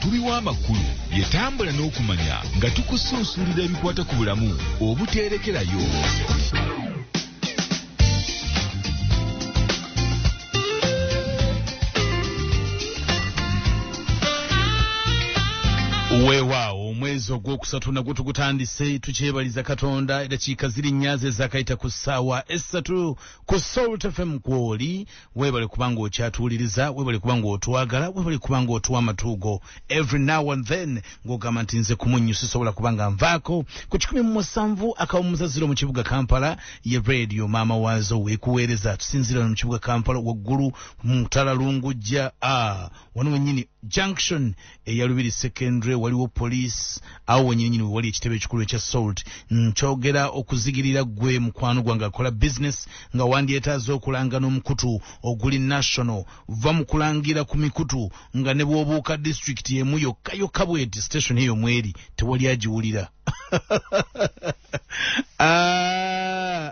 omukubi w'amakulu yetambula n'okumanya nga tukusuusulira ebikwata ku bulamu obuteerekerayo. Weewaawo omwezi ogwokusatu nagwo tugutandise tukyebaliza Katonda eddakiika ziri nnyaze ezakayita ku ssaawa essatu ku Soul FM kwoli. Weebale kubanga okyatuwuliriza, weebale kubanga otwagala, weebale kubanga otuwa amatuugo every now and then ng'ogamba nti nze ku munnyu sisobola kubanga nvaako ku 17 mu kibuga Kampala ye radio maama waazo weekuweereza tusinzira mu kibuga Kampala waggulu mu ttala Lungujja wano wennyini junction eya Lubiri secondary waliwo police awo wennyini wali ekitebe ekikulu ekya Salt. Nkyogera okuzigirira gwe mukwano gwange akola business nga wandyetaaza okulanga n'omukutu oguli national va mu kulangira ku mikutu nga ne bw'obuuka district emu yokka bweti station eyo mweri tewali agiwulira.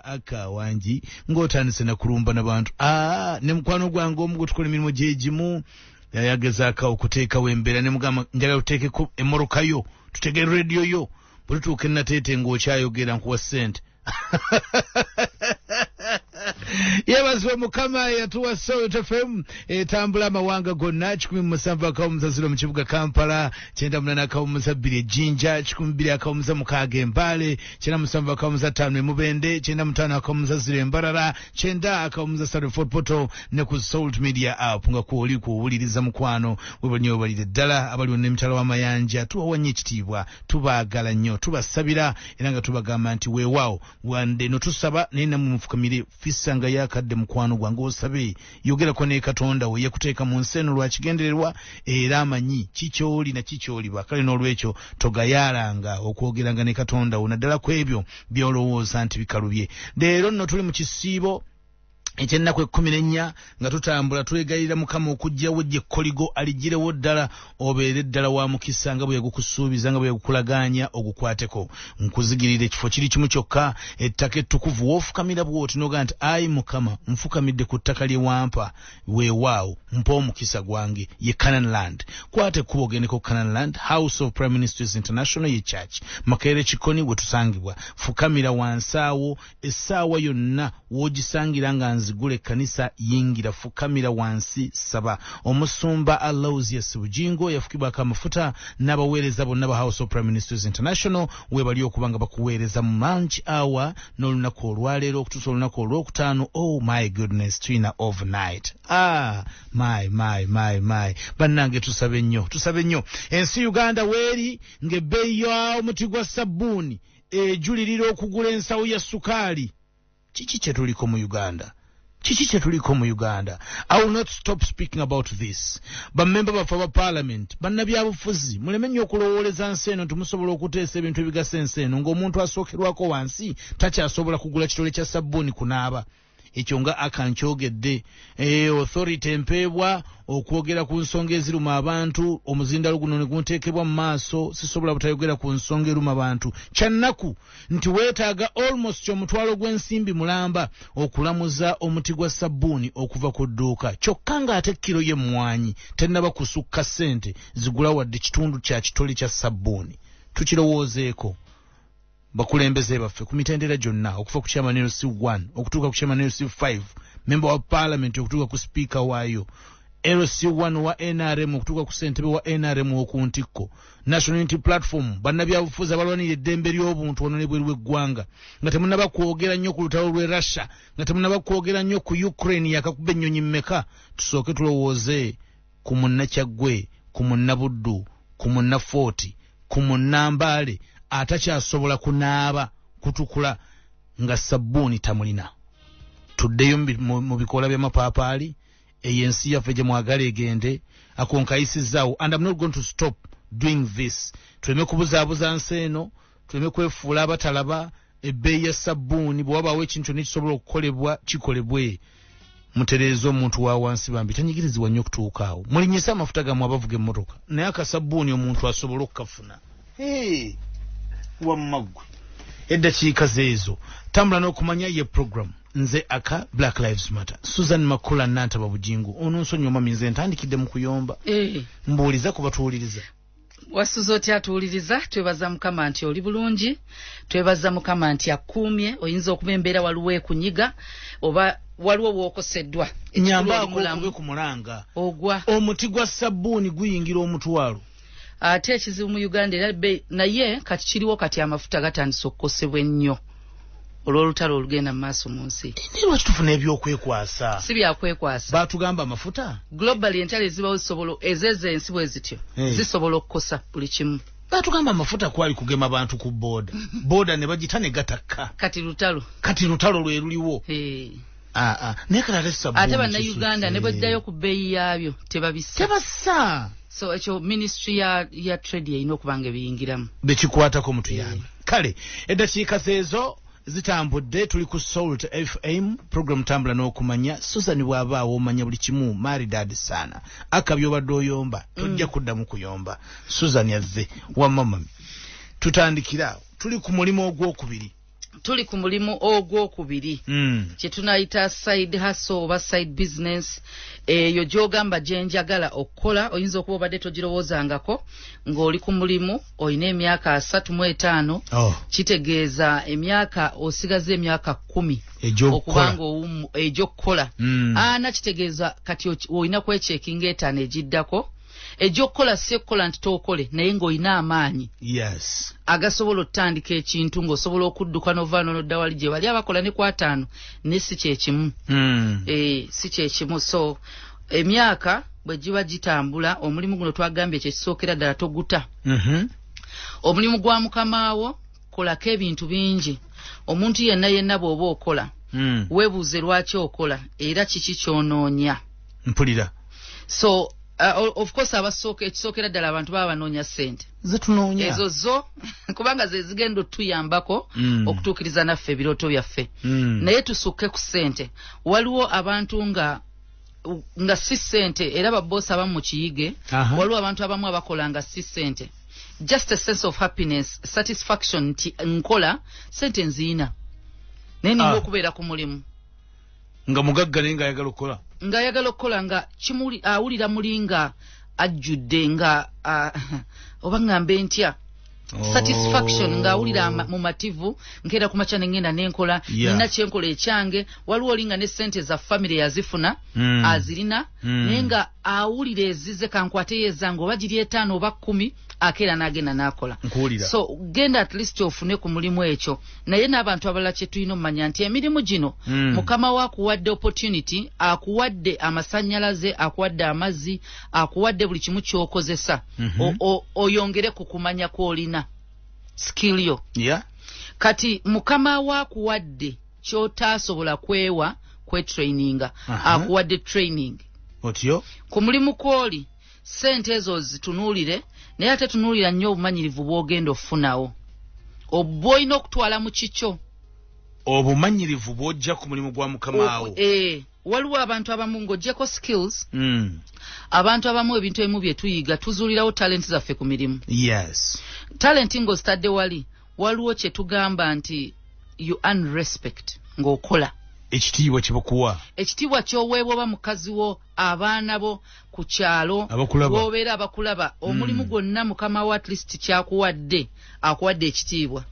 Aka wangi ng'otandise na kulumba n'abantu ne mukwano gwange omu gwe tukola emirimu gyegimu yagezaako okuteekawo embeera ne mugamba njagala tuteekeko emmoroka yo tutege radio yo bwe tutuuka ennateete ng'okyayogera nkuwa ssente. Yebazibwe Mukama yatuwa Soul FM etambula amawanga gonna 17 mu kibuga Kampala 98 ejjinja 12 Mbale 97 Mubende 95 Mbarara 9 Fort Poto ne ku Soul Media app nga kwoli kuwuliriza mukwano webanyo balide ddala abali wonna emitalo w'amayanja tuwawanye ekitiibwa tubaagala nnyo tubasabira era nga tubagamba nti weewaawo wande notusaba naye namwe mufukamire fisanga yakadde mukwano gwange osabe yogerako ne Katonda we yakuteeka mu nsi eno lwa kigendererwa era amanyi kikyoli na kikyoliba kale n'olwekyo togayaalanga okwogeranga ne Katonda we naddala ku ebyo by'olowooza nti bikalubye. Leero nno tuli mu kisiibo ekyennaku 14 nga tutambula twegayirira Mukama okujjawo ekkoligo aligirewo ddala obeere ddala wa mukisa nga bwe yagukusuubiza nga bwe yagukulaganya ogukwateko. Nkuzigirira ekifo kiri kimu kyokka ettaka ettukuvu woofukamira bw'oti n'ogaa nti ayi Mukama nfukamidde ku ttaka lye wampa weewaawo mpa omukisa gwange ye Canaan Land. Kwata ekkubo ogendeko Canaan Land House of Prime Ministers International ye church Makerere Kikoni we tusangibwa fukamira wansi awo essaawa yonna w'ogisangira nga zigule kanisa yingira fukamira wansi saba. Omusumba Makula Bujjingo yafukibwako amafuta n'abaweereza bonna ba House of Prime Ministers International we bali okubanga bakuweereza mu lunch hour n'olunaku olwaleero okutuusa olunaku olwokutaano. Oh my goodness, twina overnight. My bannange tusabe nnyo ensi Uganda weeri ng'ebbeeyi y'omuti gwa sabbuuni ejulirira okugula ensawo ya sukaali. Kiki kye tuliko mu Uganda? I will not stop speaking about this. Bamemba baffe aba parliament bannabyabufuzi muleme nnyo okulowooleza nsi eno tumusobola okuteesa ebintu ebigasa ensi eno ng'omuntu asookerwako wansi takyasobola kugula kitole kya sabbuuni kunaaba. Ekyo nga akankyogedde authority empeebwa okwogera ku nsonga eziruma abantu omuzindalo guno ne gunteekebwa mu maaso sisobola butayogera ku nsonga eruma abantu. Kyannaku nti weetaaga almost omutwalo gw'ensimbi mulamba okulamuza omuti gwa sabbuuni okuva ku dduuka kyokka ng'ate kiro y'emmwanyi tennaba kusukka ssente zigula wadde kitundu kya kitole kya sabbuuni. Tukirowoozeeko bakulembeze baffe ku mitendera gyonna okuva ku chairman LC1 okutuuka ku chairman LC5 member wa parliament okutuuka ku speaker waayo LC1 wa NRM okutuuka ku ssentebe wa NRM okuntikko National Unity Platform bannabyabufuzi abalwanira eddembe ly'obuntu wano ne bweru w'eggwanga nga temunnaba kwogera nnyo ku lutalo lw'e Russia nga temunnaba kwogera nnyo ku Ukraine yakakuba ennyonyi mmeka. Tusooke tulowooze ku munnakyaggwe ku munnabuddu ku munnafooti ku munnambaale atakyasobola kunaaba kutukula nga sabbuuni tamulina. Tuddeyo mu bikoola by'amapaapaali eyensi yaffe gye mwagala egende akonkayisizaawo. And I'm not going to stop doing this. Tuleme kubuzaabuza nsi eno, tuleme kwefuula abatalaba. Ebbeeyi ya sabbuuni bwe wabaawo ekintu kyonna ekisobola okukolebwa kikolebwe. Mutereeza omuntu wa wansi bambi tanyigirizibwa nnyo okutuuka awo. Mulinyisa amafuta gammwe abavuga emmotoka naye akasabbuuni omuntu asobola okukafuna. Wamagwe eddakiika zeezo tambula n'okumanya ye program nze aka Black Lives Matter. Susan Makula Bujjingo ono nsonyi omami nze ntandikidde mu kuyomba mbuuliza ku batuwuliriza Wasuzo otya atuwuliriza, twebaza Mukama nti oli bulungi, twebaza Mukama nti akuumye, oyinza okuba embeera waliwo ekunyiga oba waliwo wookoseddwa. Nyambaako okube ku mulanga. Ogwa. Omuti gwa sabbuuni guyingira omutwalo. Ate ekizibu mu Uganda era naye kati kiriwo kati amafuta gatandise okukosebwa ennyo olw'olutalo olugenda mu maaso mu nsi. Lwaki tufuna ebyokwekwasa? Si byakwekwasa. Baatugamba amafuta? Globally entalo ezibawo zisobola ezezo ensi bwe zityo zisobola okukosa buli kimu. Baatugamba amafuta kwali kugema abantu ku booda. Booda ne bagita ne gatakka. Kati lutalo lwe luliwo. Naye kati sabbuuni. Ate bannayuganda ne bweddayo ku bbeeyi yaabyo tebassa. So ekyo ministry ya trade yeyina okubanga ebiyingiramu. Bekikwatako mutuyambe. Kale eddakiika zeezo zitambudde, tuli ku Salt FM program Tambula n'okumanya. Susan bw'abaawo omanya buli kimu maridadi sana. Akabi obadde oyomba tojja kuddamu kuyomba. Susan yazze wamama. Tutandikira tuli ku mulimu ogwokubiri. Kye tunayita side hustle oba side business. Eyo gy'ogamba gye njagala okukola, oyinza okuba obadde togirowoozangako ng'oli ku mulimu olina emyaka 35. Kitegeeza emyaka osigaze emyaka 10 okubanga egy'okukola. Kitegeeza kati olina kwechekinga etaano egiddako. Egy'okukola si okukola nti tookole naye ng'olina amaanyi. Yes. Agasobola otandika ekintu ng'osobola okudduka n'ovaano n'odda wali gye bali abakola ne ku 5 ne si kyekimu. Si kyekimu. So emyaka bwe giba gitambula, omulimu guno twagambye kye kisookera ddala toguta. Omulimu gwa Mukamaawo kolako ebintu bingi. Omuntu yenna bw'oba okola weebuuze lwaki okola era kiki ky'onoonya. Mpulira. So of course ekisookera ddala abantu baba banoonya ssente. Zetunoonya. Ezo zo kubanga ze zigenda otuyambako okutuukiriza naffe ebirooto byaffe. Naye tusukke ku ssente. Waliwo abantu nga si ssente era baboosi abamu mu kiyige. Waliwo abantu abamu abakola nga si ssente. Just a sense of happiness, satisfaction nti nkola ssente nziina. Naye nina okubeera ku mulimu. Nga mugagga naye ng'ayagala okukola. Nga awulira muli nga ajjudde nga oba ngambe ntya. Satisfaction nga awulira mu mativu nkeera ku makya ngenda n'enkola nina kyenkola ekyange. Waliwo olinga ne ssente za family yazifuna azirina naye nga awulira ezize kankwate yezange oba giri 5 oba 10 akeera n'agenda n'akola. So genda at least ofune ku mulimu ekyo. Naye n'abantu abalala kye tulina omumanya nti emirimu gino Mukama wa akuwadde opportunity, akuwadde amasannyalaze, akuwadde amazzi, akuwadde buli kimu ky'okozesa. Oyongere ku kumanya kw'olina skill yo. Kati Mukama wa akuwadde ky'otaasobola kwetraininga, akuwadde training. Otyo ku mulimu kw'oli ssente ezo zitunuulire, naye ate tunuulira nnyo obumanyirivu bw'ogenda ofunawo. Obw'olina okutwala mu kikyo. Obumanyirivu bw'ojja ku mulimu gwa Mukamaawo. Waliwo abantu abamu ng'oggyeko skills. Abantu abamu ebintu ebimu bye tuyiga tuzuulirawo talent zaffe ku mirimu. Yes. Talent ng'ozitadde wali, waliwo kye tugamba nti you earn respect ng'okola. Ekitiibwa kibukuwa. Ekitiibwa ky'oweebwa oba mukazi wo, abaana bo ku kyalo, bw'obeera abakulaba. Omulimu gwonna Mukamaawo at least kyakuwadde, akuwadde ekitiibwa.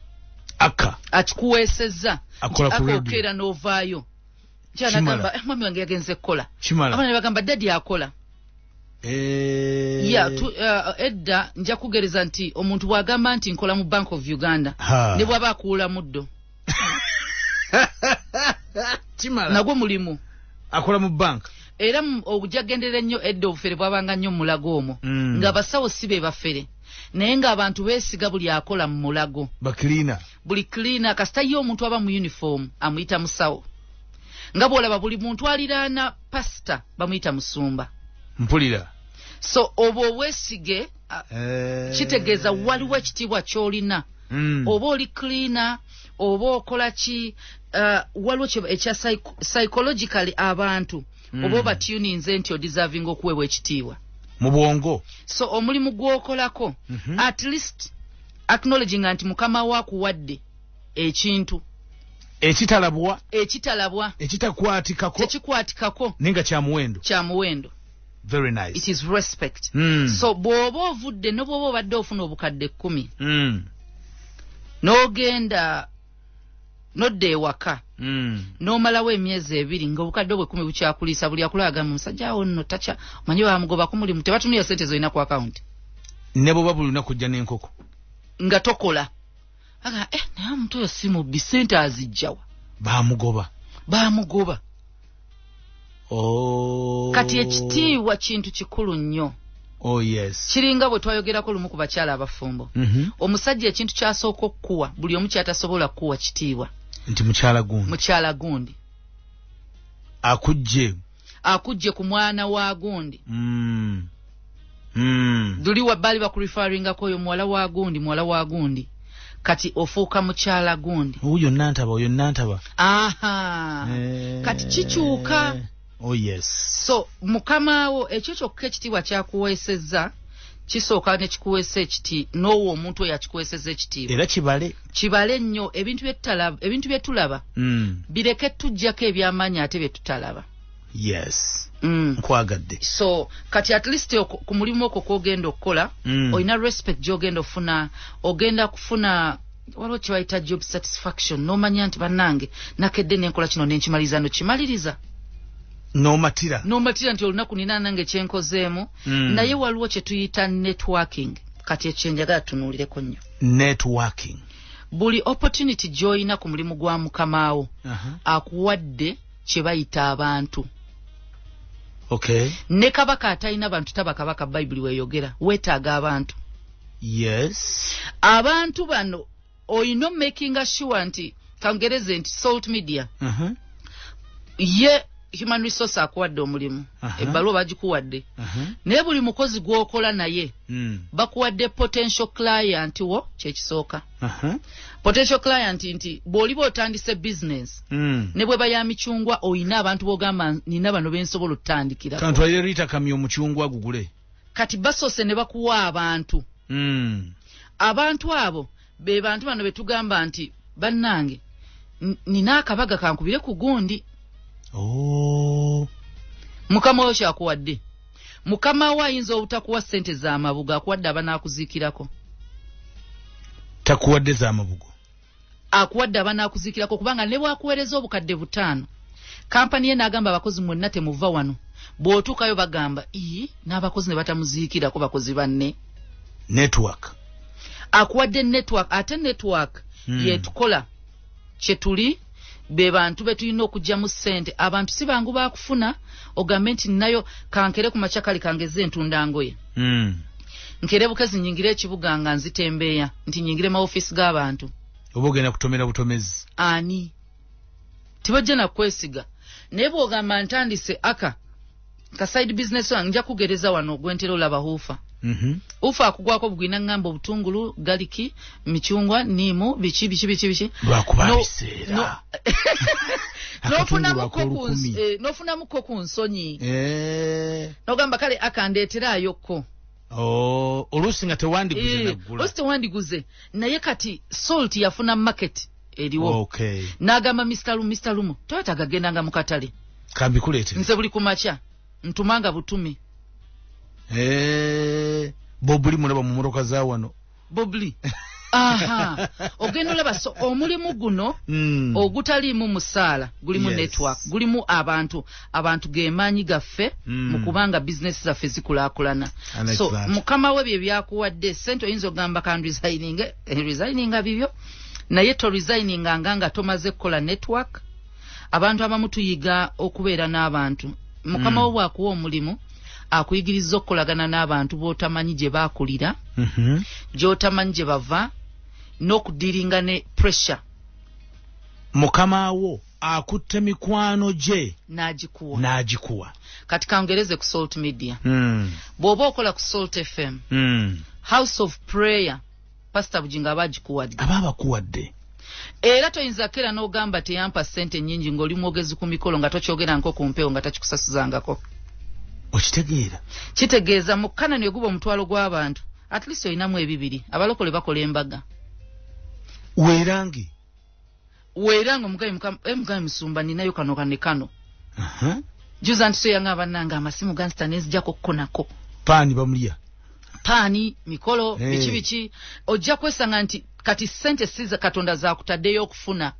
Akikuweesezza. Akokeera n'ovaayo. Ky'anagamba mami wange yagenze kukola. Abaana ne bagamba daddy akola. Edda nja kugereza nti omuntu bw'agamba nti nkola mu Bank of Uganda ne bw'aba akuula muddo. Nagwo mulimu akola mu bank. Era obujagendera nnyo edda obufere bwabanga nnyo mu mulago omwo nga basawo si be bafere naye ng'abantu beesiga buli akola mu mulago. Buli cleaner kasita ye omuntu aba mu uniform amuyita musawo. Nga bw'olaba buli muntu aliraana pasita bamuyita musumba. Mpulira. So obwo obwesige kitegeeza waliwo ekitiibwa ky'olina. Oba oli cleaner oba okola ki waliwo ekya psychologically abantu oba obatuninze nti odeserving okuweebwa ekitiibwa mu bwongo. So omulimu gw'okolako at least acknowledging nti Mukamaawo akuwadde ekintu ekitalabwa tekikwaatikako nenga kya muwendo. Very nice. It is respect. So bw'oba ovudde ne bw'oba obadde ofuna obukadde 10 n'ogenda nodda ewaka n'omalawo emyezi 2 ng'obukadde obwe 10 bukyakuliisa buli akulaga mu musajja awo nno tacha manyi bamugoba ku mulimu tebatunulira sente zolina ku account ne bw'oba buli lunaku kujja n'enkoko nga tokola aga naye omuntu oyo si mubbi sente azijjawa bamugoba kati ekitiibwa kintu kikulu nnyo. Oh yes. Kiringa bwe twayogerako lumu ku bakyala abafumbo. Omusajja ekintu kyasooka okukuwa buli omu kyatasobola kukuwa kitiibwa. Nti mukyala gundi. Akujje ku mwana wa gundi. Duli wabali bakurifaringako oyo muwala wa gundi. Kati ofuuka mukyala gundi. Oyo nantaba. Kati kikyuka. Oh yes. So mukamawo ekyo kyokka ekitiibwa kyakuweesezza kisooka ne kikuweesa ekiti n'owo omuntu oyo akikuweesezza ekitiibwa. Era kibale nnyo ebintu bye tulaba bireke tujjako eby'amaanyi ate bye tutalaba. Yes. Nkwagadde. So kati at least ku mulimu okwo kw'ogenda okukola olina respect gy'ogenda ogenda kufuna waliwo kye bayita job satisfaction n'omanya nti bannange nakedde nenkola kino nenkimaliza nokimaliriza. N'omatira nti olunaku nina nange kyenkozeemu naye waliwo kye tuyita networking kati ekyo njagala tunuulireko nnyo. Networking buli opportunity gy'olina ku mulimu gwa mukamaawo akuwadde kye bayita abantu. Okay. Ne kabaka atalina bantu taba kabaka Bayibuli weeyogera weetaaga abantu. Yes. Abantu bano oyina making sure nti kangereze nti Salt Media ye human resource akuwadde omulimu ebbaluwa bagikuwadde naye buli mukozi gw'okola naye bakuwadde potential client wo kyekisooka. Potential client nti bw'oliba otandise business ne bwe baya micungwa oyina abantu b'ogamba nina bano bensobola otandikira kantu ayire rita kamyo omucungwa gugule kati basoose ne bakuwa abantu abantu abo be bantu bano betugamba nti bannange nina akabaga kankubire ku gundi. Mukama wo kyakuwadde. Mukama wo ayinza obutakuwa ssente z'amabugo akuwadde abanaakuziikirako. Takuwadde z'amabugo. Akuwadde abanaakuziikirako kubanga ne bwakuweereza obukadde 5 kampani ye n'agamba abakozi mwenna temuva wano bw'otuukayo bagamba n'abakozi ne batamuziikirako bakozi banne. Network. Akuwadde network ate network yetukola kye tuli be bantu betulina okujja mu ssente abantu si bangu bakufuna ogambe nti nayo kankere ku machakali kangeze entundangoye nkere bukezi nyingire ekibuga nga nzitembeeya nti nyingire ma office g'abantu obogenda kutomera butomezi ani tibajja na kwesiga naye bw'ogamba ntandise aka ka side business wange nja kugereza wano ogwentera olaba huufa ufa akugwako bugwina ngamba obutungulu galiki michungwa nimu bichi lwakubabisera nofuna muko ku nsonyi nogamba kale akandeeterayokko oluusi nga tewandiguze naggula oluusi tewandiguze naye kati salt yafuna market eriwo n'agamba Mr. Lumo toyota gendanga mu katale kambikuleete nze buli kumakya ntumanga butumi Bobuli mulaba mu motoka za wano Bobuli ogenda olaba so omulimu guno ogutaliimu musaala gulimu network gulimu abantu gemaanyi gaffe mu kubanga business zaffe zikulaakulana so mukama we bye byakuwadde sente oyinza ogamba kan resigninga bibyo naye to resigninga nga tomaze kukola network abantu abamu tuyiga okubeera n'abantu mukama we bwakuwa omulimu akuyigiriza okukolagana n'abantu b'otamanyi gye baakulira gy'otamanyi gye bava n'okudiringa ne pressure. Mukama wo akutte mikwano gye n'agikuwa kati kangereze ku Salt Media bw'oba okola ku Salt FM House of Prayer Pastor Bujjingo abagikuwadde ababakuwadde era toyinza kera n'ogamba teyampa ssente nnyingi ng'oli mwogezi ku mikolo nga tokyogera nko ku mpewo nga takikusasuzangako. Okitegeera kitegeeza mu Kanani oguba omutwalo gw'abantu at least oyinamu 2 abalokole bakola embaga weerange omugayi musumba ninayo kano juza ntiso yanga bananga amasimu gansta nezijako konako pani bamulya pani mikolo bichi ojja kwesanga nti kati sente siza katonda za kutaddeyo okufuna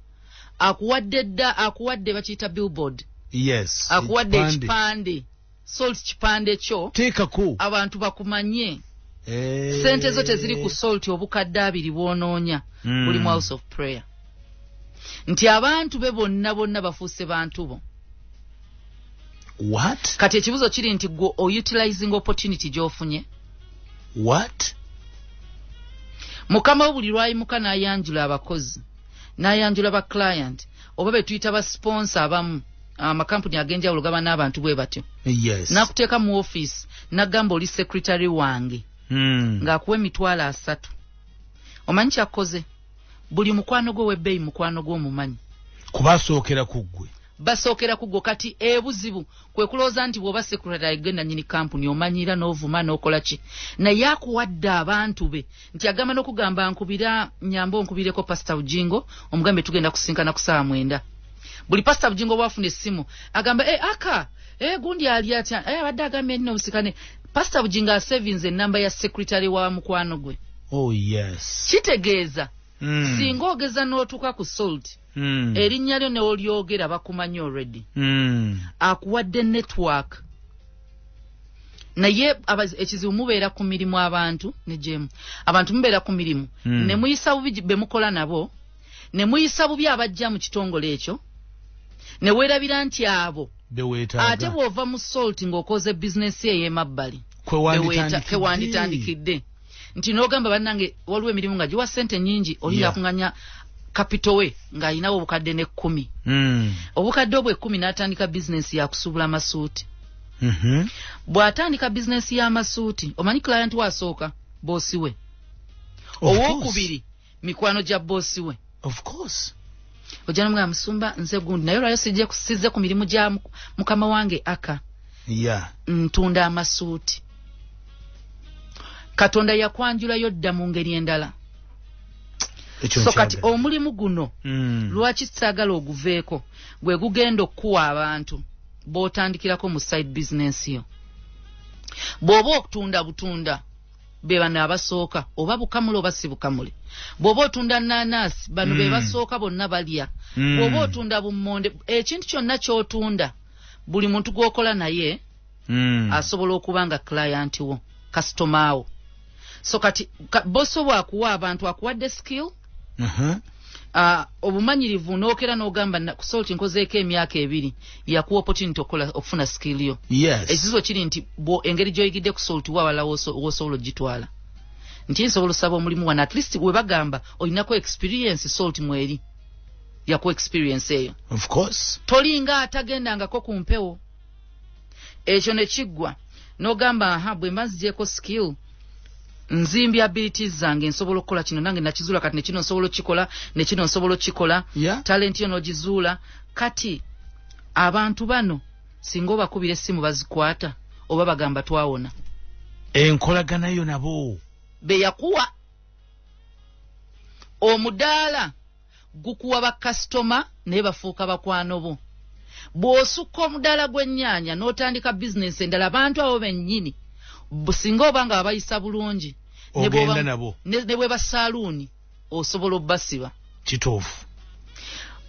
akuwadde bakiyita billboard yes akuwadde ekipande salt kipande kyo teekako abantu bakumanye sente zo teziri ku salt obukadde 2 bwonoonya buli mu house of prayer nti abantu be bonna bafuuse bantu bo what kati ekibuzo kiri nti go utilizing opportunity gy'ofunye what mukama buli lwayimuka n'ayanjula abakozi n'ayanjula ba client oba be tuyita ba sponsor abamu amakampuni agenjawulo gaba n'abantu bwe batyo yes nakuteeka mu office nagamba oli secretary wange ng'akuwa emitwalo 3 omanyi kyakoze buli mukwano gwe webbeeyi mukwano gw'omumanyi kubasookera kuggwe basookera kugwo kati ebuzibu kwe kulooza nti bw'oba secretary genda nyini kampuni omanyira n'ovuma n'okola ki naye akuwadde abantu be nti agamba n'okugamba nkubira nyambo nkubireko Pastor Bujjingo omugambe tugenda kusinkana ku saa 9 buli Pastor Bujjingo bwafuna essimu agamba aka gundi ali atya abadde agambye nno obusikane Pastor Bujjingo asevinze ennamba ya secretary wa mukwano gwe oh yes kitegeeza singa ogeza n'otuuka ku salt erinnya lyo ne olyogera bakumanyi already akuwadde network naye ekizibu mubeera ku mirimu abantu ne jemu abantu mubeera ku mirimu ne muyisa bubi be mukola nabo ne muyisa bubi abajja mu kitongole ekyo ne weerabira nti abo ate bw'ova mu salt ng'okoze bizinesi ey'emabbali kwewanditandikidde nti n'ogamba bannange waliwo emirimu nga giwa sente nnyingi oli yakunganya kapito we ng'alinawo obukadde ne 10 obukadde obwo 10 n'atandika bizinesi yakusuubula amasuuti bw'atandika bizinesi y'amasuuti omanyi client wasooka boosi we owokubiri mikwano gya boosi we of course ojja n'omugamba musumba nze gundi naye olwayo sizze ku mirimu gya mukama wange aka ntunda amasuuti katonda yakwanjulayo dda mu ngeri endala so kati omulimu guno lwaki saagala oguveeko gwe gugenda okuwa abantu b'otandikirako mu side business yo bw'oba okutunda butunda be bano abasooka oba bukamule oba si bukamule bw'oba otunda nanaasi bano be basooka bonna balya bw'oba otunda bummonde ekintu kyonna ky'otunda buli muntu gw'okola naye asobola okuba nga client wo customer wo so kati boso bwakuwa abantu akuwadde skill obumanyirivu n'okera n'ogamba kusolti nkozeeko emyaka 2 yakuwa opportunity okufuna skill yo ekizizo kiri nti engeri gy'oyigidde ku solti wawala w'osobola ogitwala nti nsobola osaba omulimu wano at least we bagamba olinako experience solti mweri yakuwa experience eyo of course tolinga atagendangako ku mpewo ekyo ne kiggwa n'ogamba bwe mbazigyeko skill nzimbi abilities zange nsobola okukola kino nange nakizula kati nekino nsobola okikola nekino nsobola okikola talent yo nogizuula kati abantu bano singa obakubira essimu bazikwata oba bagamba twawona enkolagana yo nabo be yakuwa omudaala gukuwa bakasitoma naye bafuuka bakwano bo bw'osukka omudaala gw'ennyaanya n'otandika bizinesi endala abantu abo bennyini singa oba nga abayisa bulungi ogenda nabo ne bwe basaaluuni osobola obbasiba kituufu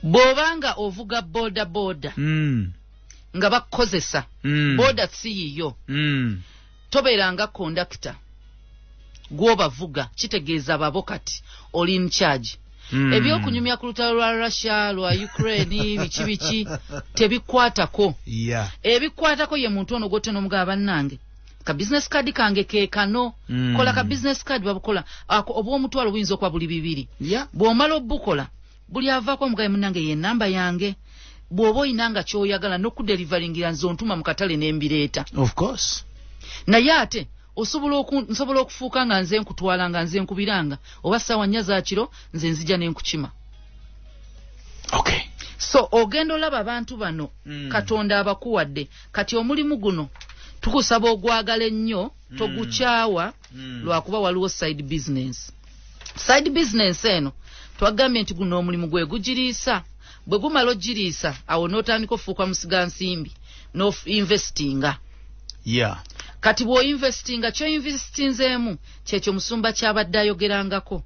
bw'obanga ovuga boda nga bakukozesa boda si yiyo tobeeranga kondakita gw'obavuga kitegeeza babo kati oli in charge ebyokunyumya ku lutalo lwa Russia lwa Ukraine biki tebikwatako ebikwatako ye muntu ono gote n'omugaba bannange ka business card kange kekano kola ka business card babukola obw'omutwalo buyinza okuba buli 2 bw'omala obukola buli avaako omugabe munnange ye namba yange bw'oba oyinanga ky'oyagala n'okudelivaringira nze ontuma mu katale n'embireeta of course naye ate nsobola okufuuka nga nze nkutwala nga nze nkubiranga oba ssaawa 4 za kiro nze nzija n'enkukima okay so ogenda olaba abantu bano katonda abakuwadde kati omulimu guno tukusaba ogwagala ennyo togukyawa lwakuba waliwo side business eno twagambye nti guno omulimu gwe gugiriisa bwe gumala ogiriisa awo n'otandika ofuuka musiga nsimbi no investinga. Yeah. Kati bwo investinga kyo investinzemu kyekyo musumba kyabadde ayogerangako.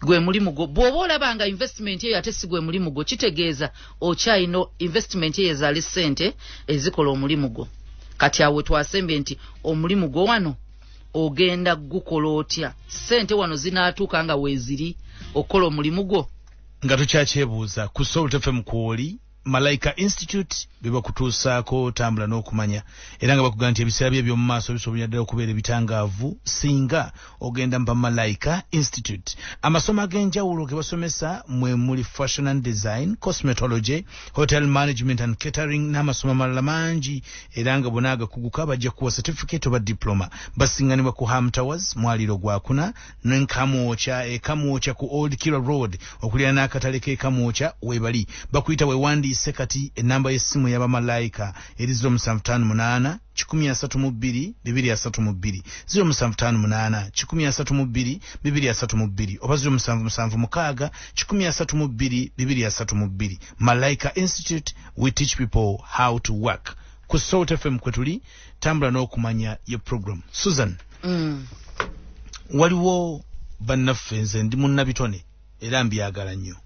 Gwe mulimu gwo bw'oba olabanga investment eyo ate si gwe mulimu gwo kitegeeza okyayino investment eyo ezaali ssente ezikola omulimu gwo. Kati awo twasembye nti omulimu gwo wano ogenda gukola otya, ssente wano zinaatuuka nga weeziri okola omulimu gwo. Nga tukyakyebuuza ku Salt FM kwoli Malaika Institute biba kutuusaako tambula n'okumanya era nga bakugamba nti ebiseera bye by'omu maaso bisobola ddala okubeera ebitangaavu singa ogenda mpa Malaika Institute. Amasomo ag'enjawulo ge basomesa mwe muli fashion and design, cosmetology, hotel management and catering n'amasomo amalala mangi era nga bonna agakuguka bajja kuwa certificate oba diploma. Basinganibwa ku Ham Towers mwaliro gwakuna n'enkamwocha ekamwocha ku Old Kira Road okulira n'akatale k'ekamwocha webali bakuyita wewandiise kati enamba y'essimu y'aba Malaika eri 0758 132 232 0758 132 232 oba 0776 132 232. Malaika Institute, we teach people how to work. Ku Salt FM kwetuli tambula n'okumanya ye program. Susan, waliwo bannaffe nze ndi munnabitone era mbyagala nnyo.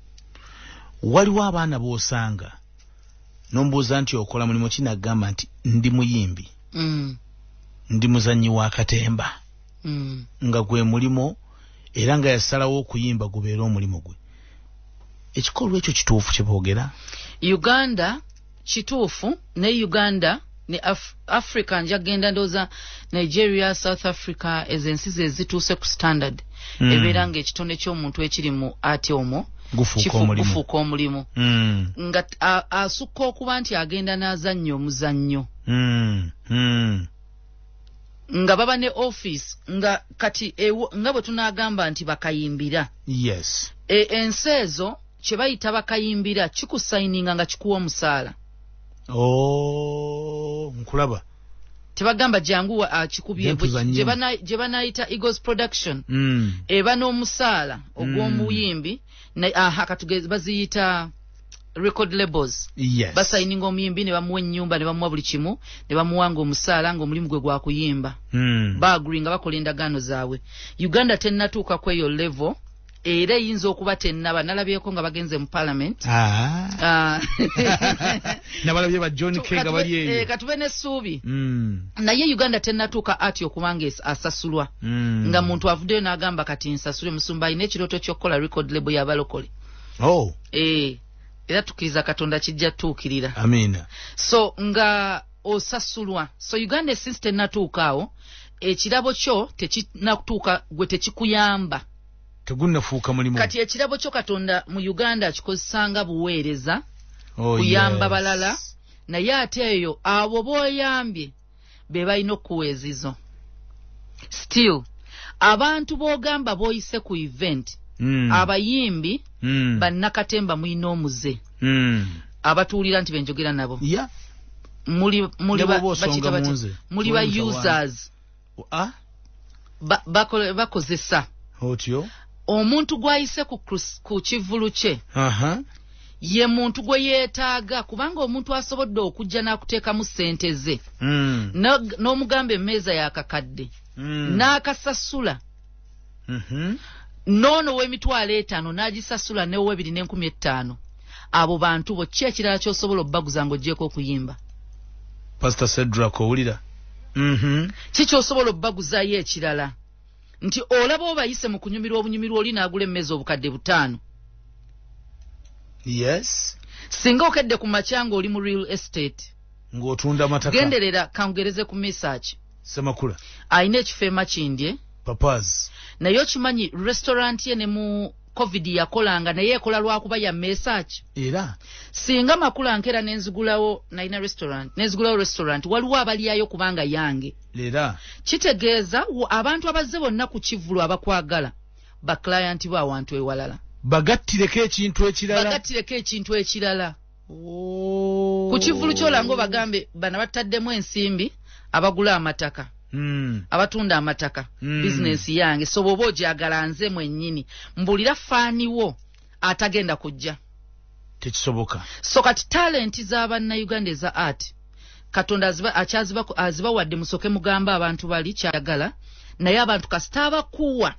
Waliwo abaana b'osanga nombuuza nti okola mulimu ki n'agamba nti ndi muyimbi, ndi muzannyi wa katemba, nga gwe mulimo era nga yasalawo okuyimba gubeera omulimu gwe. Ekikolwa ekyo kituufu kye boogera? Uganda kituufu, ne Uganda ne Africa njagenda ndooza Nigeria, South Africa ezensi ze zituuse ku standard ebeera nga ekitone ky'omuntu ekiri mu ati omwo gufuuka omulimu nga asukka okuba nti agenda n'azannya omuzannyo nga baba ne office nga kati nga bwe tunaagamba nti bakayimbira. Yes. Ensi ezo kye bayita bakayimbira kikusayininga nga kikuwa omusaala. Nkulaba. Tebagamba jangu kikubye gye banayita Eagles Production eba n'omusaala ogw'omuyimbi katugeze baziyita record labels. Yes. Basayininga omuyimbi ne bamuwa ennyumba ne bamuwa buli kimu ne bamuwanga omusaala ng'omulimu gwe gwa kuyimba. Baagringa bakola endagaano zaabwe. Uganda tennatuuka ku eyo level era eyinza okuba tennaba. Nalabyeko nga bagenze mu parliament. Nabalabye ba John Kenga bali eyo. Katube n'essuubi. Naye Uganda tennatuuka ati okumanga asasulwa. Nga muntu avuddeyo n'agamba kati nsasule musumba alina ekirooto ky'okukola record label y'abalokole. Era tukkiriza Katonda kijja tuukirira. Amina. So nga osasulwa. So Uganda since tennatuukaawo ekirabo kyo tekinatuuka gwe tekikuyamba. Tegunnafuuka mulimu. Kati ekirabo kyo Katonda mu Uganda akikozesanga buweereza kuyamba balala naye ate eyo abo b'oyambye be balina okuwa ezizo. Still abantu b'ogamba b'oyise ku event abayimbi bannakatemba mulina omuze abatuulira nti benjogera nabo muli ba users bakozesa otyo omuntu gwayise ku kivulu kye ye muntu gwe yeetaaga kubanga omuntu asobodde okujja n'akuteekamu ssente ze n'omugamba emmeeza yakakadde n'akasasula noono w'emitwalo 5 n'agisasula n'ow'2,500 abo bantu bo ki ekirala ky'osobola obbaguza ng'oggyeko okuyimba? Pastor Cedric owulira ki ky'osobola obbaguzayo ekirala nti olaba obayise mu kunyumirwa obunyumirwa oli n'agula emmeza obukadde 5. Yes. Singa okedde ku makyanga oli mu real estate ng'otunda amataka genderera kangereze ku message Semakula ayina ekifo emakindye Papas naye okimanyi restaurant ye ne mu covid yakolanga naye ekola lwakuba ya message era singa Makula nkera nenzigulawo naina restaurant waliwo abalyayo kubanga yange era kitegeeza abantu abazze bonna ku kivulu abakwagala ba client ba wantu ewalala bagattireko ekintu ekirala ku kivulu kyolango bagambe bana bataddemu ensimbi abagula amataka abatunda amataka business yange so bobo gyagala nze mwennyini mbulira faaniwo atagenda kujja tekisoboka. So kati talent z'Abannayuganda eza art Katonda aziba wadde musoke mugamba abantu bali kyagala naye abantu kasita abakuwa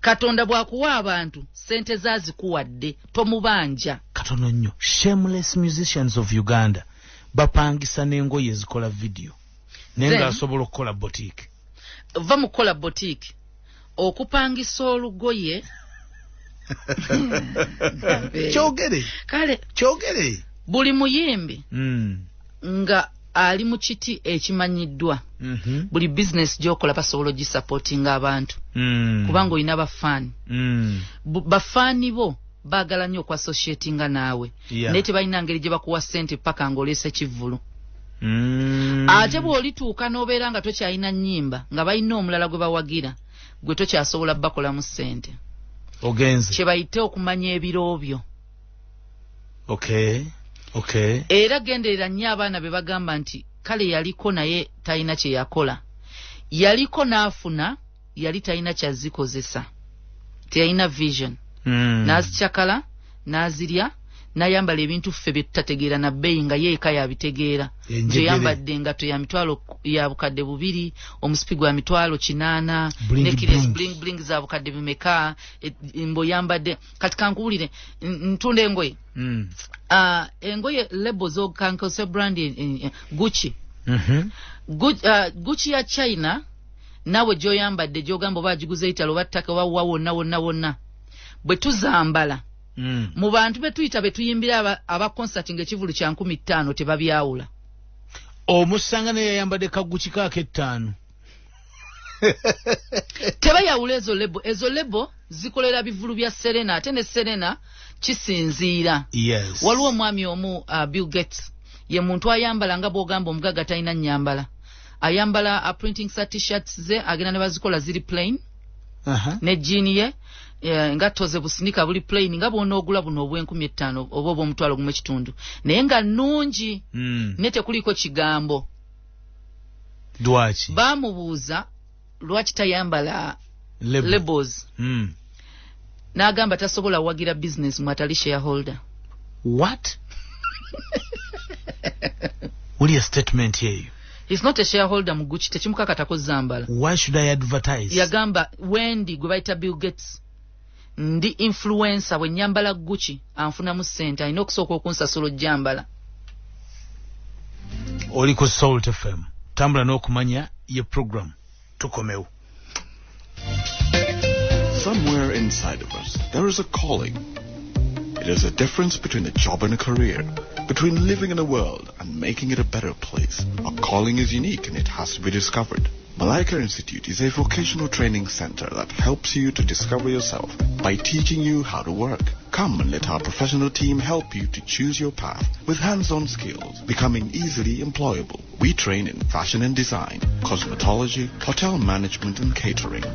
Katonda bwakuwa abantu sente zazikuwadde tomubanja. Katono nnyo. Shameless musicians of Uganda bapangisa n'engoye zikola video nenga asobola okukola boutique. Va mukola boutique okupangisa olugoye kyogere kale kyogere buli muyimbi nga ali mu kiti ekimanyiddwa buli business gyokola basobola gisupportinga abantu kubanga olina bafani bafani bo bagala nnyo kwa associatinga naawe naye tebalina ngeri gye bakuwa ssente paka ng'oleese kivvulu ate bw'olituuka n'obeera nga tokyalina nnyimba nga balina omulala gwe bawagira gwe tokyasobola bakolamu ssente ogenze kye bayite okumanya ebiro byo. Okay. Era genderera nnyo abaana be bagamba nti kale yaliko naye talina kye yakola. Yaliko n'afuna yali talina kyazikozesa. Teyalina vision. N'azikyakala, n'azirya, n'ayambala ebintu ffe bye tutategeera na bbeeyi nga yeeka yabitegeera. Gye yambadde engato ya mitwalo ya bukadde 2, omusipi gwa mitwalo 8, nekires bling za bukadde bimeka, mbo yambadde kati kankuwulire ntunda engoye. Engoye labels okankose brand Gucci. Gucci ya China nawe gyoyambadde gyogamba bagiguze italo battaka wawa wonna bwe tuzambala mu bantu betuyita betuyimbira aba concerting ekivulu kya 15 tebabyawula. Omusanga ne yayambadde kaguchi kake 5 tebayawula ezo lebo zikolera bivulu bya Serena ate ne Serena kisinziira. Yes. Waliwo omwami omu Bill Gates ye muntu ayambala nga bwogamba omugaga talina nnyambala ayambala printing t-shirts ze agenda ne bazikola ziri plain ne jean ye nga toze businika buli plain nga bw'onoogula buno obw'1500 oba obw'omutwalo gumu ekitundu naye nga nnungi ne tekuliko kigambo. Lwaki baamubuuza lwaki tayambala labels n'agamba tasobola wagira business mwatali shareholder. What? What is a statement here? He's not a shareholder mu Gucci tekimukakatako zambala. Why should I advertise? Yagamba Wendy gwe bayita Bill Gates ndi influencer bwe nyambala Gucci anfunamu ssente alina okusooka okunsasula ojjambala. Oli ku Salt FM tambula n'okumanya ye program tukomewo. Somewhere inside of us, there is a calling. It is a difference between a job and a career, between living in a world and making it a better place. Our calling is unique and it has to be discovered. Malaika Institute is a vocational training center that helps you to discover yourself by teaching you how to work. Come and let our professional team help you to choose your path with hands-on skills, becoming easily employable. We train in fashion and design, cosmetology, hotel management and catering.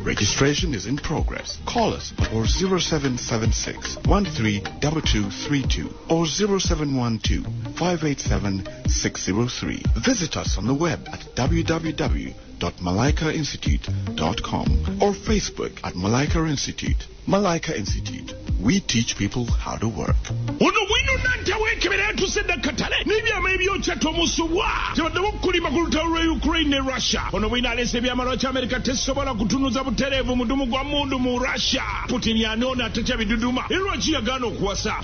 Registration is in progress. Call us or 0776 132232 or 0712 587 603. Visit us on the web at www.malaikainstitute.com or Facebook at Malaika Institute. Malaika Institute. We teach people how to work. Ukraine and Russia. Ono wina lese bya maro cha America tesobola kutunuza buterevu mudumu gwa mundu mu Russia. Putin yanona atacha biduduma. Erochi yagano kuwasa.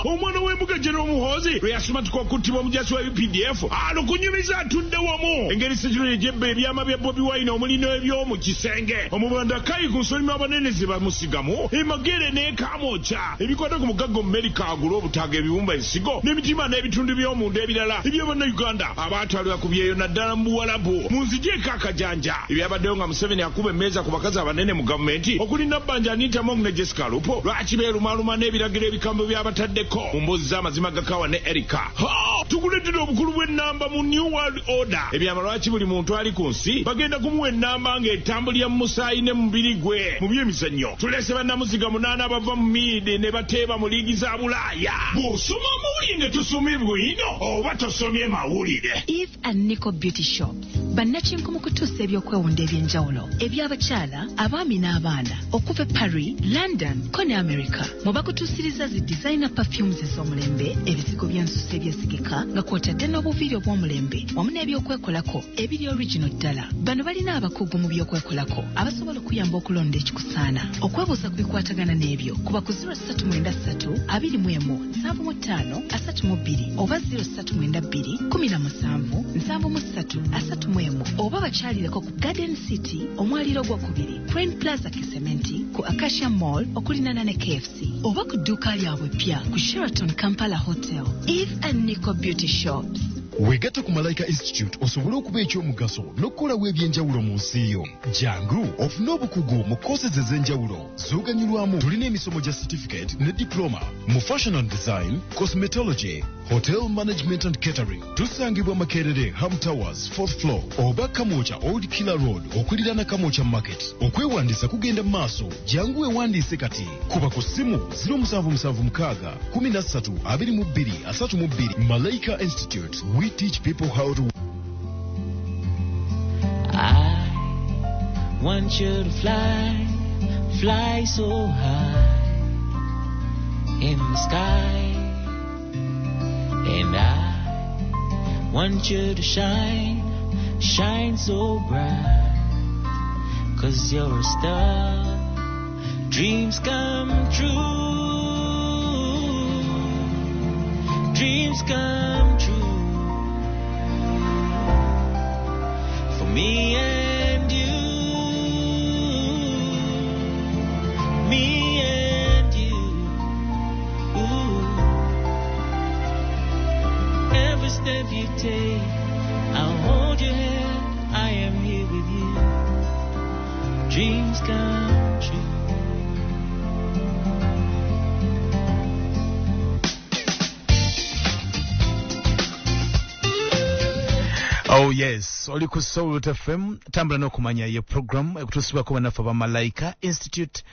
Omwana w'embuga jero muhozi. Yasuma tukokutibwa mujasi wa PDF. Kunyumiza atudde wamu. Engeri sejiro jebbe ebyama bya Bobi Wine omulino ebyo mu kisenge. Omubanda kai kunsolima abanene ziba musigamu. Emagere ne kamocha. Ebikwata ku mugaggo America agula obutaga ebiwumba ensigo. N'emitima n'ebitundu by'omundu ebirala. Ebyo bonna Uganda. Abatwalwa kubyeyo naddala mbuwalabu. Munzije kakajanja. Ebyabaddeyo nga Museveni akuba emmeeza ku bakazi abanene mu gavumenti. Okuli Nabbanja Anita Mong ne Jessica Lupo. Lwaki beerumaluma n'ebiragiro ebikambo by'abataddeko tukuddeko mu mboozi z'amazima gakawa ne Erika. Tukuleetera obukulu bw'ennamba mu New World Order. Ebyama lwaki buli muntu ali ku nsi bagenda kumuwa ennamba ng'etambulira mu musaayi ne mubiri gwe mu by'emizannyo. Tuleese bannamuziga 8 abava mu miidi ne bateeba mu liigi za Bulaaya. Bw'osoma amawulire ne tusomye bwino oba tosomye mawulire. Eve and Nico Beauty Shops bannakinku mu kutuusa ebyokwewunda eby'enjawulo eby'abakyala abaami n'abaana okuva Paris, London ko ne America. Mu bakutuusiriza zi designer perfumes ez'omulembe, ebizigo by'ensusu ebyesigika nga kw'otadde n'obuviiri obw'omulembe wamu n'ebyokwekolako ebiri original ddala. Bano balina abakugu mu byokwekolako abasobola okuyamba okulonda ekikusaana. Okwebuuza ku bikwatagana n'ebyo kuba ku 0393 21 75 32 oba 0392 17 73 31 oba bakyalireko ku Garden City omwaliro gw'okubiri Crane Plaza Kisementi ku Acacia Mall okulinaana ne KFC oba ku dduuka lyabwe ppya ku Sheraton Kampala Hotel. Eve and Nico Beauty Shops. Wegatta ku Malaika Institute osobole okuba ekyomugaso n'okukolawo ebyenjawulo mu nsi yo. Jangu ofune obukugu mu courses ez'enjawulo z'oganyulwamu. Tulina emisomo gya certificate ne diploma mu fashion and design, cosmetology, hotel management and catering. Tusangibwa Makerere, Ham Towers, 4th floor oba Kamocha Old Killer Road okuliraana Kamocha Market. Okwewandiisa kugenda maaso. Jangu wewandiise kati. Kuba ku ssimu 0776 13 22 32. Malaika Institute. We teach people how to. I want you to fly, fly so high in the sky. And I want you to shine, shine so bright. 'Cause you're a star, dreams come true. Dreams come true. Me and you, me and you. Ooh. Every step you take, I'll hold your hand. I am here with you. Dreams come true. Oh yes, oli ku Soul FM tambula n'okumanya ye program ekutusibwako bannaffe ba Malaika Institute.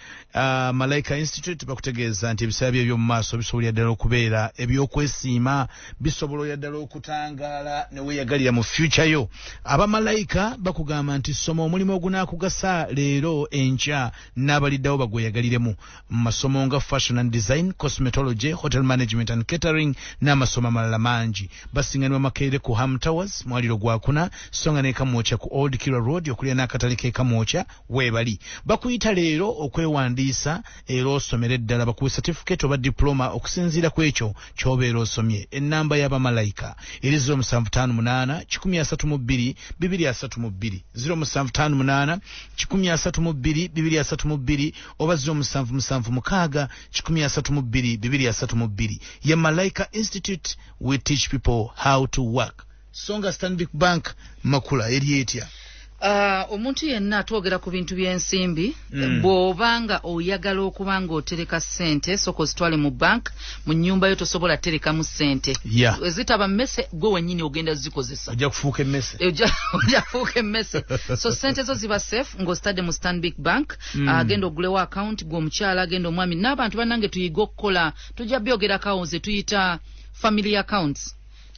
Malaika Institute bakutegeeza nti ebiseera bye by'omu maaso bisobolera ddala okubeera ebyokwesiima, bisobolera ddala okutangaala ne weeyagalira mu future yo. Abamalayika bakugamba nti soma omulimu ogunaakugasa leero enkya n'abaliddawo bagweyagaliremu mu masomo nga fashion and design, cosmetology, hotel management and catering n'amasomo amalala mangi. Basinganibwa Makerere ku Ham Towers mwaliro gwakuna songa ne Kamwocha ku Old Killer Road okulya n'akatale ke Kamwocha webali. Bakuyita leero okwewandiisa era osomere ddala bakuwe certificate oba diploma okusinziira ku ekyo ky'obeera osomye. Ennamba y'Abamalayika eri 0758 132 232 0758 132 232 oba 0776 132 232. Ye Malaika Institute, we teach people how to work. Songa Stanbic Bank Makula eri etya. Omuntu yenna atwogera ku bintu by'ensimbi bw'obanga oyagala okubanga otereka ssente soko zitwale mu bank mu nnyumba yo tosobola tereka mu ssente ezitaba mmese gwe wennyini ogenda zikozesa ojja kufuuka emmese ojja kufuuka emmese so ssente zo ziba safe ng'ostadde mu Stanbic Bank agenda ogulewo account gw'omukyala agenda omwami n'abantu bannange tuyiga okukola tujja byogerako ze tuyita family accounts.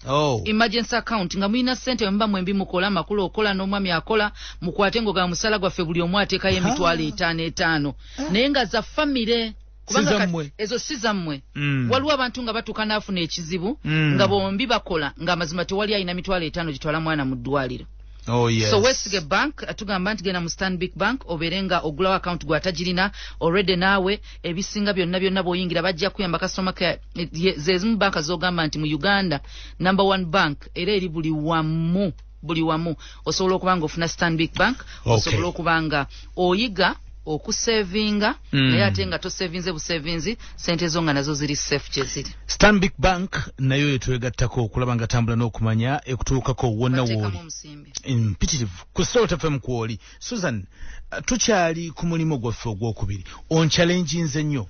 Oh. Emergency account nga mulina ssente mba mwembi mukola makulu okola n'omwami akola mukwate ngo ga musala gwaffe buli omu ateekayo emitwalo 5 naye nga za family kubanga ezo si zammwe waliwo abantu nga batuuka n'afuna ekizibu nga bombi bakola nga amazima tewali alina mitwalo 5 gitwala mwana mu ddwaliro. Oh yes. So Westgate Bank atugamba nti genda mu Stanbic Bank oberenga ogulawo account gwa tajirina already nawe ebisinga byonna boyingira bajja kuyamba customer care zezimu banka zogamba nti mu Uganda number 1 bank era eri buli wamu osobola okubanga ofuna Stanbic Bank osobola okubanga oyiga okusavinga naye ate nga tosavinze busavinzi sente zo nga nazo ziri safe kyeziri. Stanbic Bank nayo yetwegattako okulaba nga tambula n'okumanya ekutuukako wonna wooli mpitirivu ku Soul FM kwoli. Susan, tukyali ku mulimu gwaffe ogwokubiri on challenge nze nnyo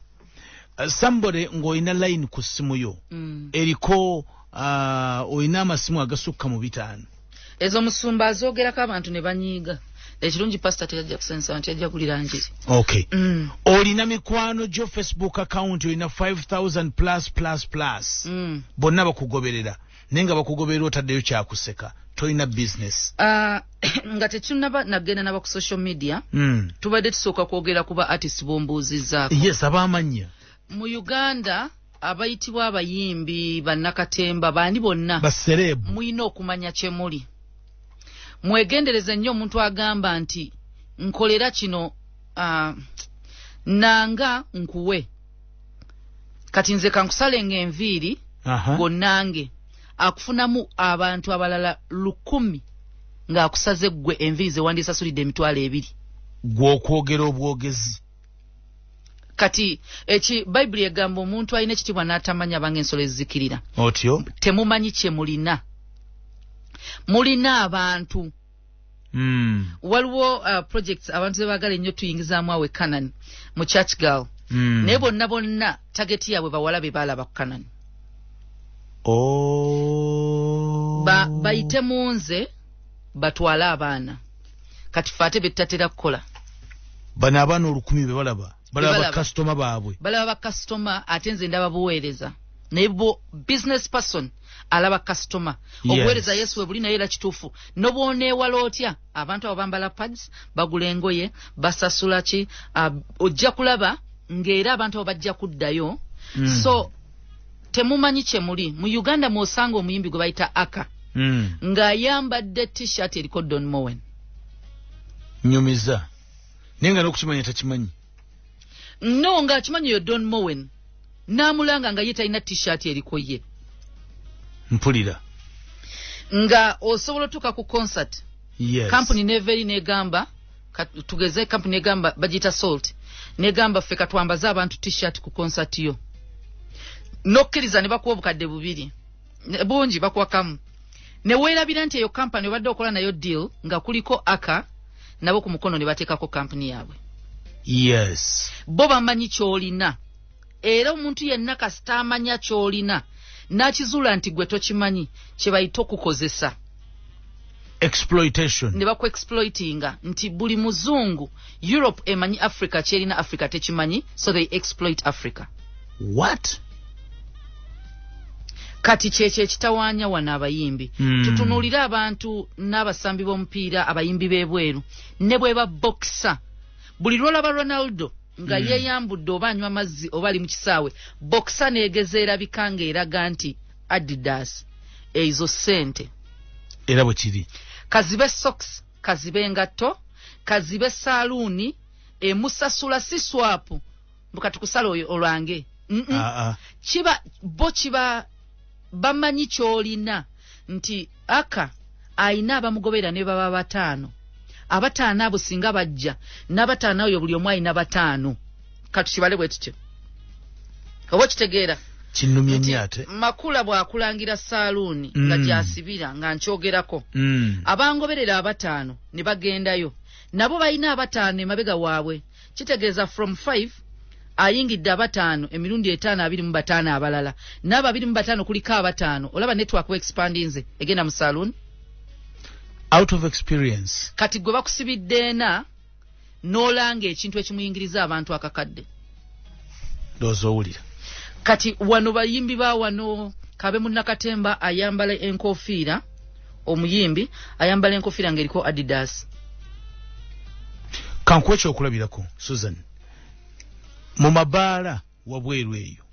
somebody ng'olina line ku ssimu yo eriko olina amasimu agasukka mu 5 ezo musumba azoogerako abantu ne banyiiga ekirungi pastor teyajja kusensa nti yajja kulira njiri okay olina mikwano gyo Facebook account olina 5000 plus bonna bakugoberera naye nga bakugoberera otaddeyo kyakuseka tolina business nga tetunaba nagenda naba ku social media tubadde tusooka kwogera kuba artist bombuuzizzaako yes abamanya mu Uganda abayitibwa abayimbi bannakatemba bandi bonna baserebu muyina okumanya kye muli mwegendereze nnyo omuntu agamba nti nkolera kino nanga nkuwe kati nze kankusalenga enviiri gonnange akufunamu abantu abalala 1,000 ng'akusaze ggwe enviiri ze wandisasulidde emitwalo 2 gw'okwogera obwogezi kati Bayibuli egamba omuntu alina ekitibwa n'atamanya abange ensolo ezizikirira otyo temumanyi kye mulina abantu waliwo projects abantu ze baagala ennyo tuyingizaamu awe Canaan mu church girl naye bonna tageti yaabwe bawala be baalaba ku Canaan bayite mu nze batwale abaana kati fe ate betutatera kukola bano abaana 1,000 be balaba bakasitoma baabwe balaba bakasitoma ate nze ndaba buweereza naye business person alaba customer obuweereza Yesu we buli naye era kituufu n'obwoneewala otya abantu abo bambala pads bagula engoye basasula ki ojja kulaba ng'era abantu abo bajja kuddayo so temumanyi kye muli mu Uganda mwosanga omuyimbi gwe bayita Aka ng'ayambadde t-shirt eriko Don Moen nyumiza naye nga n'okukimanya takimanyi no ng'akimanyi yo Don Moen n'amulanga nga ye talina t-shirt eriko ye mpulira nga osobola otuuka ku concert company neveri negamba tugeze company negamba bagita Salt negamba ffe katwambaze abantu t-shirt ku concert yo nokkiriza ne bakuwa obukadde 2 bungi bakwakamu ne weerabira nti eyo company obadde okola nayo deal nga kuliko Aka nabo ku mukono ne bateekako company yaabwe yes bo bamanyi kyolina era omuntu yenna kasita amanya kyolina n'akizuula nti gwe tokimanyi kye bayita okukozesa exploitation ne baku-exploitinga nti buli muzungu Europe emanyi Africa kyerina Africa tekimanyi so they exploit Africa what kati kyekyo ekitawaanya wano abayimbi tutunuulire abantu n'abasambi b'omupiira abayimbi b'ebweru ne bwe babokisa buli lwolaba Ronaldo nga yeeyambudde oba anywa amazzi oba ali mu kisaawe bokisa neegezeera bikanga eraga nti Adidas ezo ssente era bwe kiri kazibe socks kazibe engatto kazibe saaluuni emusasula si swapu mbuka tukusala olwange kiba bamanyi kyolina nti Aka ayina abamugobera ne baba 5 abataano abo singa bajja n'abataano oyo buli omu ayina 5 katukibale bwe tutyo oba kitegeera kinnumye nnyo ate Makula bw'akulangira saaluuni nga gyasibira nga nkyogerako abangoberera 5 ne bagendayo nabo balina 5 emabega waabwe kitegeeza from 5 ayingidde 5 emirundi 5 25 abalala n'aba 25 kuliko 5 olaba network we expandinze egenda mu saloon out of experience kati gwe bakusibidde ena n'olanga ekintu ekimuyingiriza abantu akakadde dozowulira kati wano bayimbi ba wano kabe munnakatemba ayambala enkofiira omuyimbi ayambala enkofiira ng'eriko Adidas kankuwa ekyokulabirako Susan mu mabaala wabweru eyo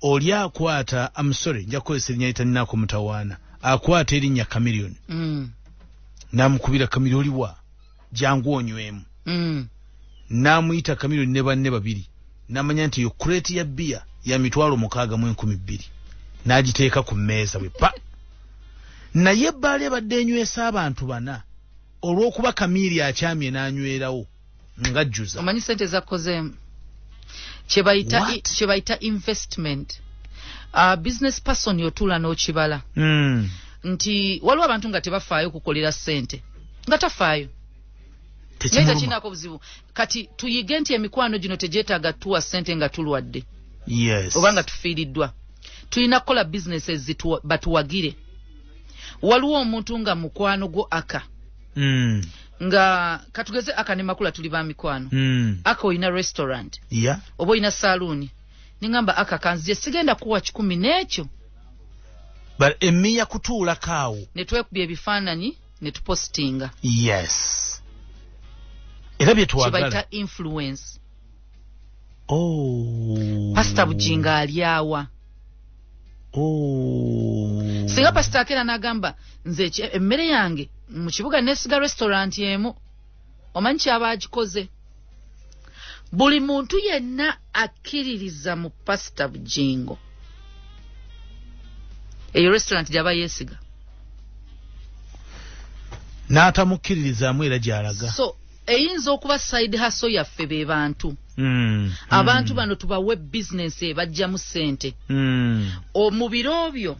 oli akwata amusore nja kukozesa erinnya litalinaako mutawaana akwata erinnya Chameleon n'amukubira Chameleon wa jangu onywemu n'amuyita Chameleon ne banne 2 n'amanya nti yo crate ya bia ya 6,200 n'agiteeka ku mmeeza bwe pa naye ebbaala ebadde enywesa abantu 4 olw'okuba Chameleon akyamye n'anywerawo ng'ajjuza omanyi sente zakozeemu kyebayita investment business person yotula n'okibala nti waliwo abantu nga tebafaayo kukolera ssente nga tafaayo naye tekinako buzibu kati tuyige nti emikwano gino tegyetaaga tuwa ssente nga tulwadde Yes. Obanga tufiiriddwa. Tulina kola businesses batuwagire. Waliwo omuntu nga mukwano gwo aka. Nga katugeze aka ne Makula tuli ba mikwano. Aka oyina restaurant. Yeah. Oba oyina saloon. Ningamba aka kanzije sigenda kuwa 10 n'ekyo. But emiya kutuula kaawo. Ne twekubye ebifaananyi ne tupostinga. Yes. Era bye twagala. Kibaita influence. Oh. Pastor Bujjingo alyawa. Oh. Singa pastor akera nagamba nze emmere yange mu kibuga nesiga restaurant yemu. Omanyi kyaba agikoze. Buli muntu yenna akkiririza mu Pastor Bujjingo. Eyo restaurant jaba yesiga. N'atamukkiririzaamu era gy'alaga. So eyinza okuba side hustle yaffe be bantu. Abantu bano tubawe business bajjamu ssente. Mu birobyo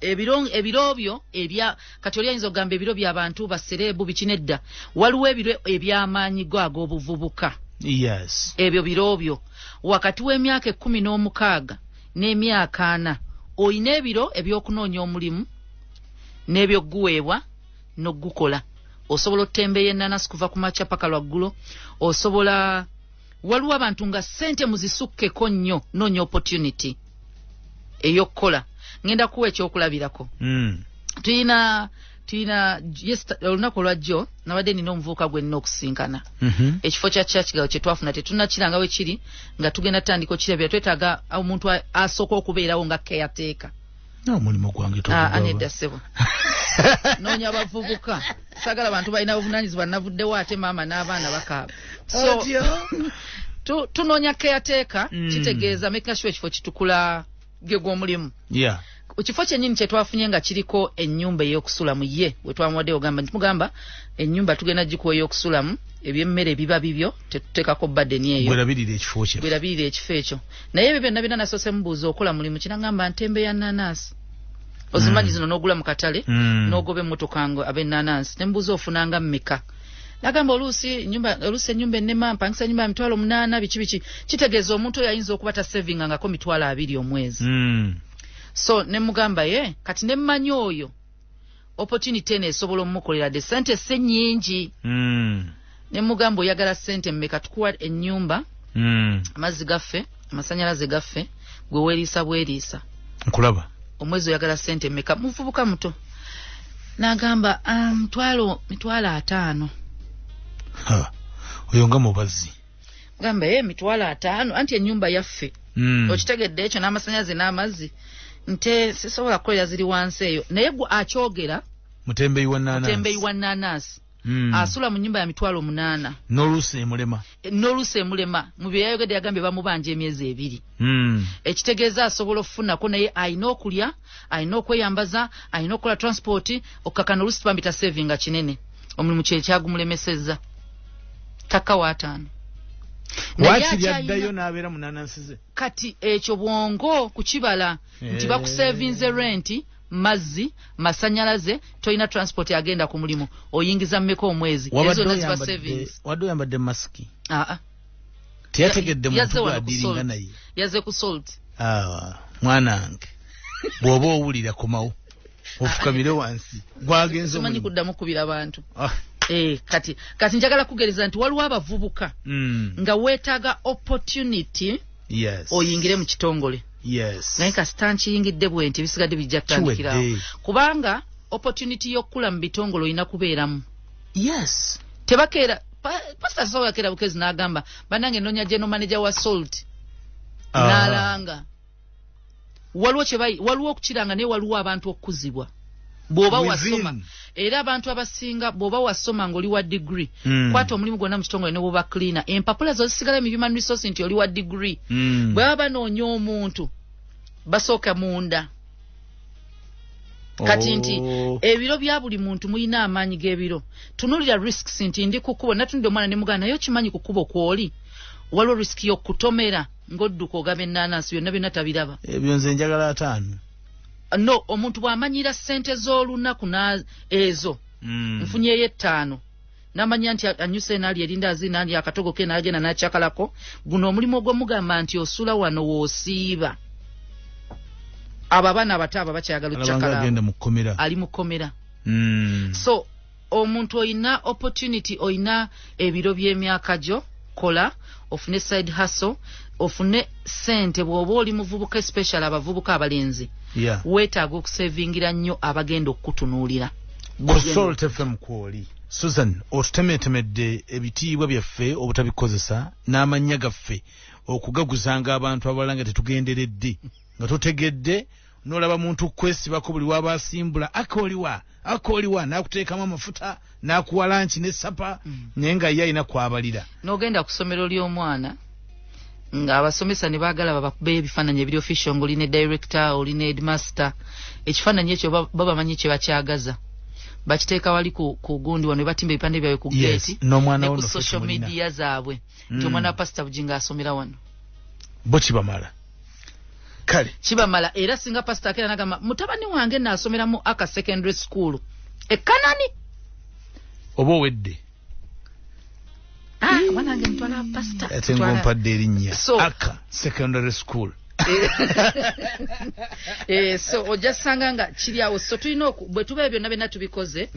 ebirobyo ebya kati oli ayinza okugamba ebiro by'abantu baserebu bikinedda. Waliwo ebiro eby'amaanyi ag'obuvubuka. Yes. Ebyo birobyo wakati w'emyaka 16 n'emyaka 4 oyina ebiro ebyokunoonya omulimu n'ebyoguweebwa n'ogukola. Osobola otembeeya ennaanasi kuva ku makya paka lwaggulo. Osobola waliwo abantu nga ssente muzisukkeko nnyo noonya opportunity ey'okukola. Ngenda kuwa ekyokulabirako. Tuyina olunaku olwajjo nabadde nina omuvubuka gwe nina okusinkana. Ekifo kya church kye twafuna tetunnakiranga we kiri nga tugenda tutandika okirabira. Twetaaga omuntu asooka okubeerawo nga caretaker. Omulimu gwange togaba. Anedda ssebo. Noonya abavubuka. Sagala abantu balina obuvunaanyizibwa navuddewo ate maama n'abaana bakaaba. So tunoonya caretaker kitegeeza making sure ekifo kitukula gw'omulimu. Yeah. Ekifo kyennyini kye twafunye nga kiriko ennyumba ey'okusulamu ye we twamuwadde ogamba nti mugamba ennyumba tugenda gikuwa ey'okusulamu ebyemmere biba bibyo tetuteekako badeni eyo. Bwerabirira ekifo kye. Bwerabirira ekifo ekyo. Naye ebyo byonna byonna nasoose mubuuza okola mulimu kinagamba ntembe ya nnaanansi. Ozimanyi zino n'ogula mu katale n'ogoba emmotoka ngo ab'ennaanansi ne mubuuza ofunanga mmeka. Nagamba oluusi ennyumba ennema mpangisa ennyumba ya $8,000 biki kitegeeza omuntu oyo ayinza okuba ta savingangako $20 omwezi. So ne mugamba ye kati ne mmanyi oyo opportunity ene esobola omukolera de sente se nnyingi. Ne mugamba oyagala sente mmeka tukuwa ennyumba amazzi gaffe amasanyalaze gaffe gwe weeriisa bweriisa. Nkulaba. Omwezi oyagala sente mmeka muvubuka muto. Nagamba $5,000. Oyo nga mubazi. Gamba $5,000 anti ennyumba yaffe. Okitegedde ekyo n'amasanyalaze n'amazzi. Nte sisobola kukolera ziri wansi eyo. Naye gwe akyogera mutembeyi wa nnaanasi. Asula mu nnyumba ya $8,000. N'oluusi emulema. Mu bye yayogedde yagambye bamubanja emyezi 2. Ekitegeeza asobola okufunako naye ayina okulya, ayina okweyambaza, ayina okukola transport, okkakana oluusi tubambita savinga kinene. Omulimu kye kyagumulemesezza. Taka wa 5. Wakiri addayo n'abeera mu nnaanasi ze. Kati ekyo bwongo kukibala nti bakusevinze renti, mazzi, masanyalaze, toyina transport agenda ku mulimu. Oyingiza mmeka omwezi. Ezo naziba savings. Wadde oyambadde masiki. Teyategedde muntu adiringa naye. Yaze ku salt. Mwanange. Bw'oba owulira komawo. Ofukamire wansi. Gwagenze omulimu. Simanyi kuddamu kubira abantu. Kati njagala kugereza nti waliwo abavubuka nga weetaaga opportunity oyingire mu kitongole. Naye kasita nkiyingidde bwe nti ebisigadde bijja kutandikirawo. Kubanga opportunity y'okukula mu bitongole olina kubeeramu. Tebakeera pastor Sawa yakeera bukezi n'agamba bannange nnoonya general manager wa salt n'alanga. Waliwo okukiranga naye waliwo abantu okukuzibwa. Bw'oba wasoma era abantu abasinga bw'oba wasoma ng'oli wa degree kwata omulimu gwonna mu kitongole ne bw'oba cleaner empapula zo zisigala mu human resource nti oli wa degree. Bwe baba banoonya omuntu basooka munda. Kati nti ebiro bya buli muntu muyina amaanyi g'ebiro. Tunulira risks nti ndi kukubo natunde omwana ne mugana naye okimanyi kukubo kwoli waliwo risk y'okutomera ng'odduka ogaba ennaanasi byonna byonna tabiraba. Ebyo nze njagala 5. No, omuntu bw'amanyira ssente z'olunaku ezo nfunyeyo 5 namanya nti anyuse nali erinda azina ali akatogo ke nagenda nachakalako guno omulimu ogwomugamba nti osula wano woosiiba ababana abataba bakyagala uchakala ali mukomera so omuntu oyina opportunity oyina ebiro by'emyaka gyo kola ofune side hustle ofune sente bwoba oli muvubuka special abavubuka abalenzi weetaaga okusevingira nnyo abagenda okukutunuulira Consult FM kwoli Susan otutemetemedde ebitiibwa byaffe obutabikozesa n'amanya gaffe okugaguzanga abantu abalala nga tetugenderedde nga totegedde nolaba muntu kwesibako buli wabasimbula akoliwa nakuteekamu amafuta nakuwa lanchi ne sapa naye nga ye alina kwabalira n'ogenda ku ssomero ly'omwana nga abasomesa ne baagala babakube ebifaananyi ebiri official ng'olina director olina headmaster ekifaananyi ekyo babamanyi kye bakyagaza bakiteeka wali ku gundi wano batimba ebipande byabwe ku gate ne ku social media zaabwe nti omwana wa Pastor Bujjingo asomera wano bo kibamala kale kibamala era singa Pastor akera nagamba mutabani wange naasomera mu aka secondary school ekanani oba owedde mwana wange mutwala Pastor ate ngompadde erinnya aka secondary school so ojasanga nga kiri awo so tulina bwe tuba byonna byonna tubikoze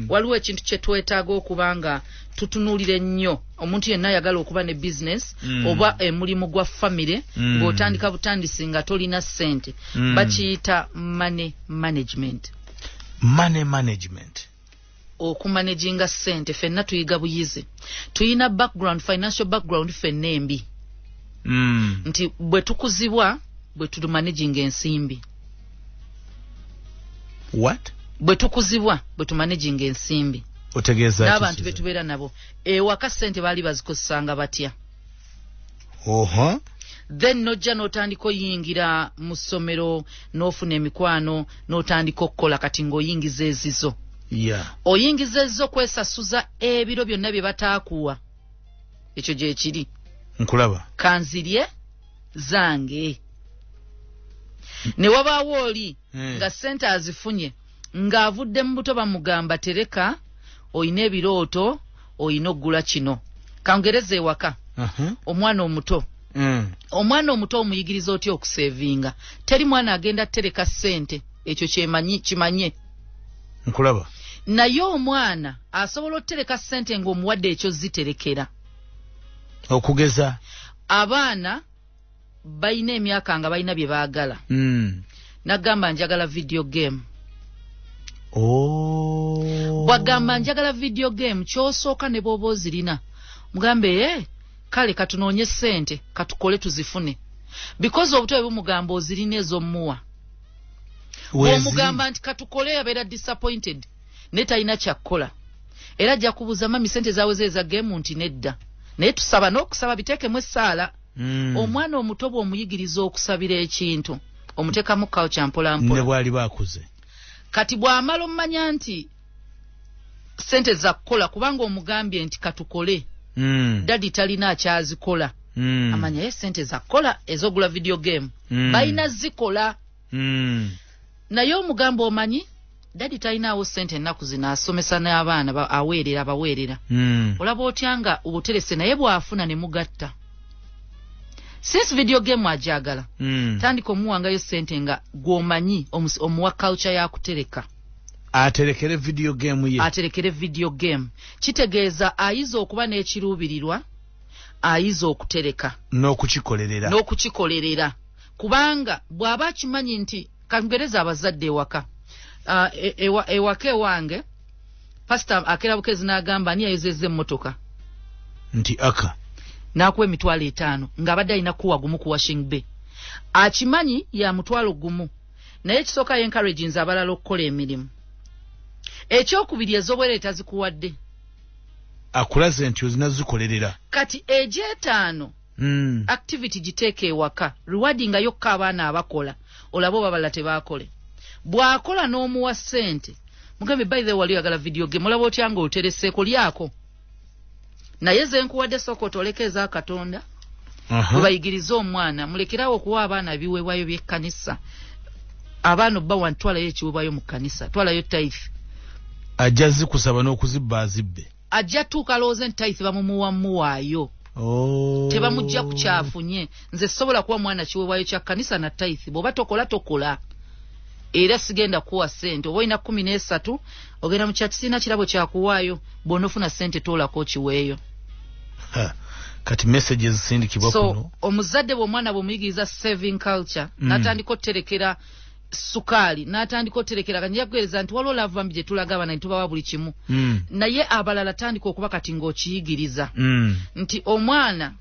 waliwo ekintu kye twetaaga okubanga tutunuulire nnyo omuntu yenna ayagala okuba ne business oba emulimu gwa family ng'otandika butandisi nga tolina ssente bakiyita money management okumanaginga ssente ffenna tuyiga buyizi tuyina background financial background ffenna embi nti bwe tukuzibwa bwe tumanaging ensimbi bwe tukuzibwa bwe tumanaging ensimbi otegeeza n'abantu betubeera nabo ewaka ssente baali bazikozesanga batya then nojja n'otandika oyingira mu ssomero n'ofuna emikwano n'otandika okukola kati ng'oyingiza ezizo oyingiza ezizo kwesasuza ebiro byonna bye bataakuwa ekyo gye kiri nkulaba kanzirye zange ne wabaawo oli nga ssente azifunye ng'avudde mu buto bamugamba tereka oyina ebirooto oyina oggula kino kangereza ewaka omwana omuto omuyigiriza otya okusevinga teri mwana agenda tereka ssente ekyo kimanye nkulaba naye omwana asobola otereka ssente ng'omuwadde ekyo ziterekera okugeza abaana bayina emyaka nga bayina bye baagala nagamba njagala video game bwagamba njagala video game kyosooka ne bw'oba ozirina mugambe kale katunoonye ssente katukole tuzifune because obutwe bumugamba ozirina ez'omuwa bw'omugamba nti katukole yabeera disappointed ne talina kyakkola era ajja kubuuza mami ssente zaawe zeeza game nti nedda naye tusaba n'okusaba biteekemu essaala omwana omuto bw'omuyigiriza okusabira ekintu omuteekamu kawo kyampolampola ne bwali baakuze kati bw'amala omumanya nti ssente za kukola kubanga omugambye nti katukole dadi talina akyazikola amanya ye ssente za kukola ez'ogula video game balina zikola naye omugamba omanyi dadi talinaawo ssente ennaku zino asomesa n'abaana abaweerera olaba otya nga obuterese naye bw'afuna ne mugatta since video game ajagala tandika omuwangayo ssente nga gw'omanyi omuwa culture yakutereka aterekere video game kitegeeza ayiza okuba n'ekiruubirirwa ayiza okutereka n'okukikolerera kubanga bw'aba akimanyi nti kangereza abazadde ewaka ewaka ewange pastor akera bukezi n'agamba ani yayozezza emmotoka nti aka n'akuwa emitwalo 5 ng'abadde alina kuwa gumu ku washing bay akimanyi ya mutwalo gumu naye kisooka encouraginze abalala okukola emirimu ekyokubiri ez'obwereeta zikuwadde akulaze nti ozinazikolerera kati egy'etaano activity giteeka ewaka rewarding yokka abaana abakola olaba obabala tebaakole bw'akola n'omuwa ssente mugambe by the way wali oyagala video game olaba otya nga otereseeko lyako naye ze nkuwadde sooka otoleka eza Katonda bwe bayigiriza omwana mulekerawo okuwa abaana ebiweebwayo by'ekkanisa abaana obba ntwalayo ekiweebwayo mu kkanisa twalayo tithe ajja zikusaba n'okuzibba azibbe ajja tuuka looze ntayisi bamumuwaayo. Tebamujja ku kyafunye. Nze sobola kuwa mwana kiweebwayo kya kkanisa na ttayisi bw'oba tokola. Era sigenda kuwa ssente oba olina 13 ogenda mu kyakisiina kirabo kyakuwaayo bw'onofuna ssente toolako kiweeyo. Kati messages sindikibwa kuno. So omuzadde bw'omwana bw'omuyigiriza saving culture n'atandika otterekera sukaali n'atandika otterekera kanja kuweereza nti waliwo lava mbi gye tulaga abaana nitubawa buli kimu. Naye abalala tandika okuba kati ng'okiyigiriza nti omwana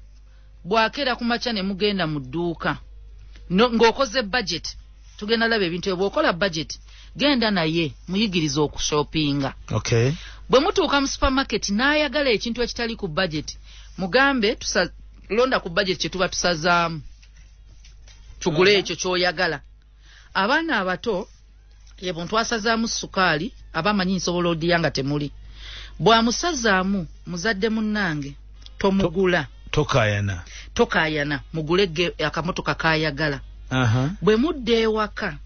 bw'akeera ku makya ne mugenda mu dduuka ng'okoze budget. Tugenda laba ebintu bw'okola budget genda naye muyigiriza okushopinga. Okay. Bwe mutuuka mu supermarket n'ayagala ekintu ekitali ku budget mugambe londa ku budget kye tuba tusazaamu tugule ekyo ky'oyagala. Abaana abato ye buntu asazaamu sukaali abamanyi nsobola odiya nga temuli bw'amusazaamu muzadde munnange tomugula tokaayana mugule akamotoka kaayagala. Bwe mudde ewaka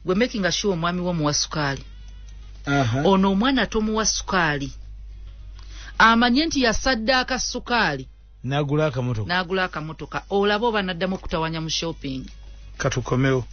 gwe making sure omwami wo muwa sukaali. Ono omwana tomuwa sukaali amanye nti yasaddaaka sukaali n'agula akamotoka olaba oba naddamu okutawanya mu shopping. Katukomewo.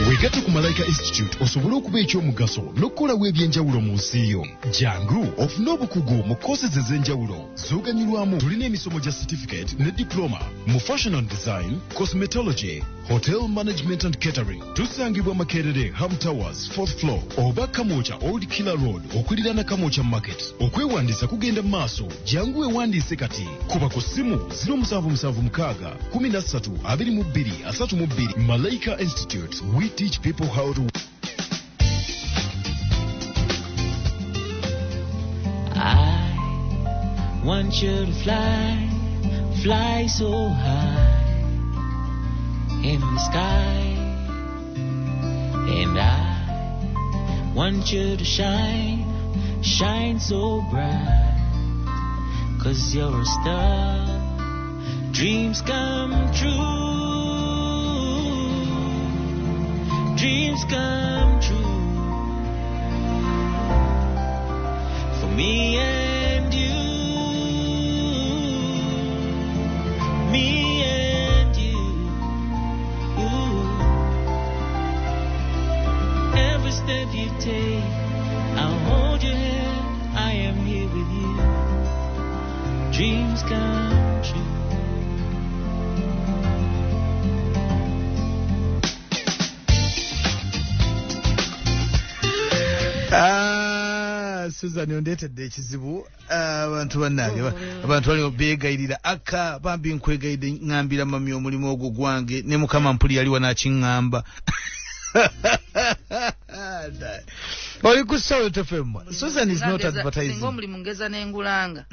Wegatte ku Malaika Institute osobole okuba ekyomugaso n'okukolawo ebyenjawulo mu nsi yo. Jangu ofune obukugu mu courses ez'enjawulo z'oganyulwamu. Tulina emisomo gya certificate ne diploma mu fashion and design, cosmetology, hotel management and catering. Tusangibwa Makerere, Hub Towers, 4th floor, oba Kamocha Old Killer Road, okuliraana Kamocha Market. Okwewandiisa kugenda maaso, jangu wewandiise kati. Kuba ku ssimu 0776 13 22 32. Malaika Institute, we teach people how to. I want you to fly so high in the sky, and I want you to shine so bright, 'cause you're a star, dreams come true, dreams come true, for me and you, me and you. Every step you take, I'll hold your hand, I am here with you, dreams come true. Susan ondetedde ekizibu abantu bannange abantu bali beegayirira aka bambi nkwegayidde ngambira mami omulimu ogwo gwange ne mukama mpuli yali wanakiŋŋamba. Oli ku Soul FM. Susan is not advertising. Singa omulimu ngeza n'engulanga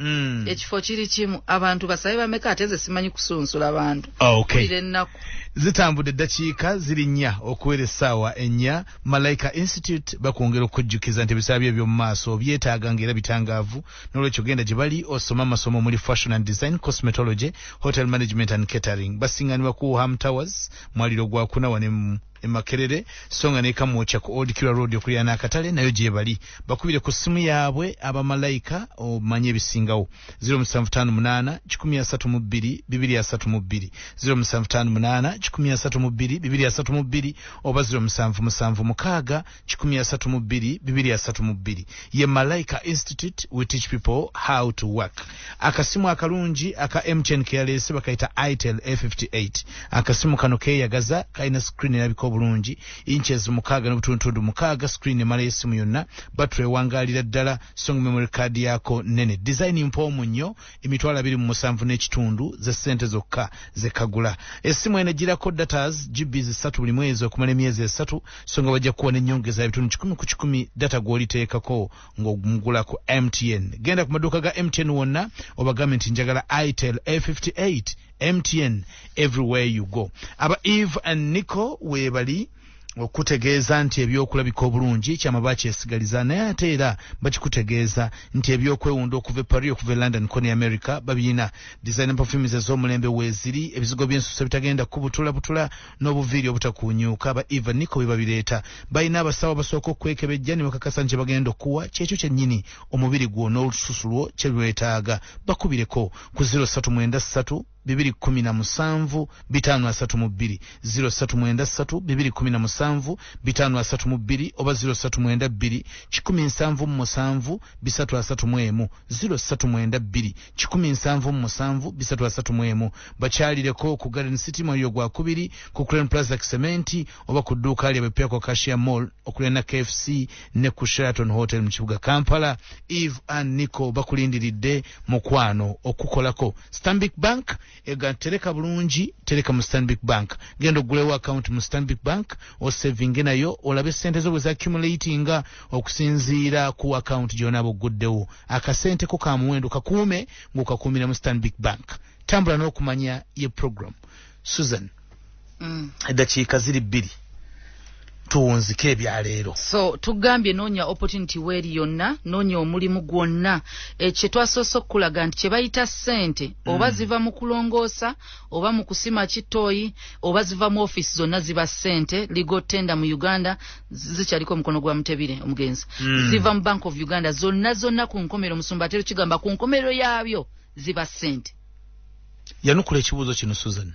ekifo kiri kimu abantu basabe bameka ate nze simanyi kusunsula abantu. Okay. Ennaku zitambudde eddakiika ziri 4 okuwera essaawa 4. Malaika Institute bakwongera okujjukiza nti ebisaba bye by'omu maaso byetaaga ng'era bitangaavu n'olwekyo genda gye bali osoma amasomo muri fashion and design, cosmetology, hotel management and catering. Basinganibwa ku Ham Towers mwaliro gwa kunawa ne Makerere songa ne Kamocha ku Old Killer Road okulya n'akatale nayo gye bali. Bakubire ku simu yaabwe aba Malaika omanye bisingawo 0758 132 232 0758 132 232 oba 0776 132 232. Ye Malaika Institute, we teach people how to work. Akasimu akalungi aka MTN Careless bakaita itel A58. Akasimu kano keyagaza kaina screen erabika bulungi inches mukaga n'obutundu mukaga, screen emala esimu yonna, battery wangalira ddala, song memory card yako nene, design mpomu nnyo, emitwalo 27 n'ekitundu ze sente zokka ze kagula. Esimu enagirako datas GB 3 buli mwezi okumala emyezi 3, songa bajja kuwa n'ennyongeza ebitundu 10 ku 10 data gw'oliteekako ng'omugula ku MTN. Genda ku maduuka ga MTN wonna obagambe nti njagala itel A58. MTN everywhere you go. Aba Eve and Nico webali okutegeeza nti ebyokulabika obulungi kyama bakyesigaliza naye ate era bakikutegeeza nti ebyokwewunda okuva e Paris okuva e London ko ne America babirina design perfumes ez'omulembe weeziri ebizigo by'ensusa bitagenda kubutula n'obuviiri obutakuunyuuka ba Eva Nico bebabireeta balina abasawo basooka okwekebejja ne bakakasa nti bagenda okuwa kyekyo kyennyini omubiri gwo n'olususu lwo kye lwetaaga bakubireko ku 039 217 532 039 217 532 oba 039 177 331 039 177 bakyalireko ku Garden City Moyo gwa kubiri ku Crane Plaza Cement oba ku dduuka lya Bepiako Cashier Mall okulena KFC ne ku Sheraton Hotel mu kibuga Kampala. Eve and Nico bakulindiridde mukwano okukolako. Stanbic Bank ega tereka bulungi tereka mu Stanbic Bank genda ogulewo account mu Stanbic Bank o saving nayo olabe sente zo bwe accumulating okusinziira ku account gyona boguddewo akasente ko ka muwendo kakuume ng'okakuumira mu Stanbic Bank. Tambula n'okumanya ye program Susan eddakiika ziri 2 tuwunzike ebyaleero. So tugambye noonya opportunity weeri yonna noonya omulimu gwonna kye twasoose okulaga nti kye bayita ssente oba ziva mu kulongoosa oba mu kusima kitooyi oba ziva mu office zonna ziba ssente. Legal tender mu Uganda zikyaliko omukono gwa Mutebire omugenzi ziva mu Bank of Uganda zonna ku nkomero Musumba atero kigamba ku nkomero yaabyo ziba ssente. Yanukula ekibuuzo kino Susan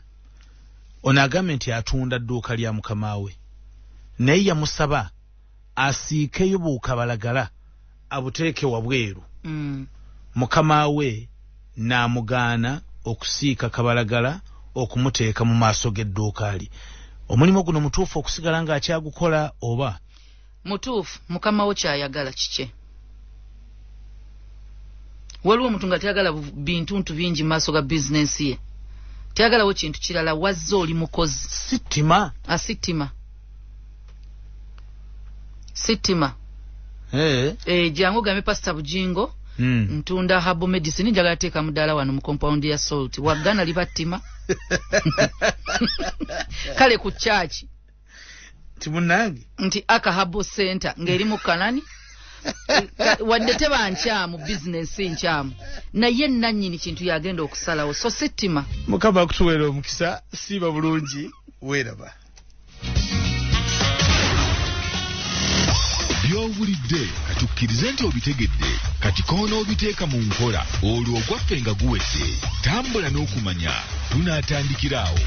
ono agambye nti atunda dduuka lya mukama we naye yamusaba asiikeyo buukabalagala abuteeke wabweru mukama we n'amugaana okusiika kabalagala okumuteeka mu maaso g'edduuka lye. Omulimu guno mutuufu okusigala ng'akyagukola oba mutuufu? Mukama wo kyayagala kike? Waliwo omuntu nga teyagala bintuntu bingi mu maaso ga bizinensi ye, teyagalawo kintu kirala, wazze oli mukozi. Sittima jangu gambe Pastor Bujjingo ntunda herbal medicine njagala teeka mudaala wano mu compound ya Salt wagana libattima kale ku church timunange nti aka herbal center ngeri mu Kanani wadde tebankyamu business nkyamu naye nannyini kintu yagenda okusalawo. So sittima mukama akutuweera omukisa siiba bulungi weeraba. byowulidde katukkirize nti obitegedde kati konoobiteeka mu nkola olwo ogwaffe nga guwedde. Tambula n'okumanya tunaatandikiraawo.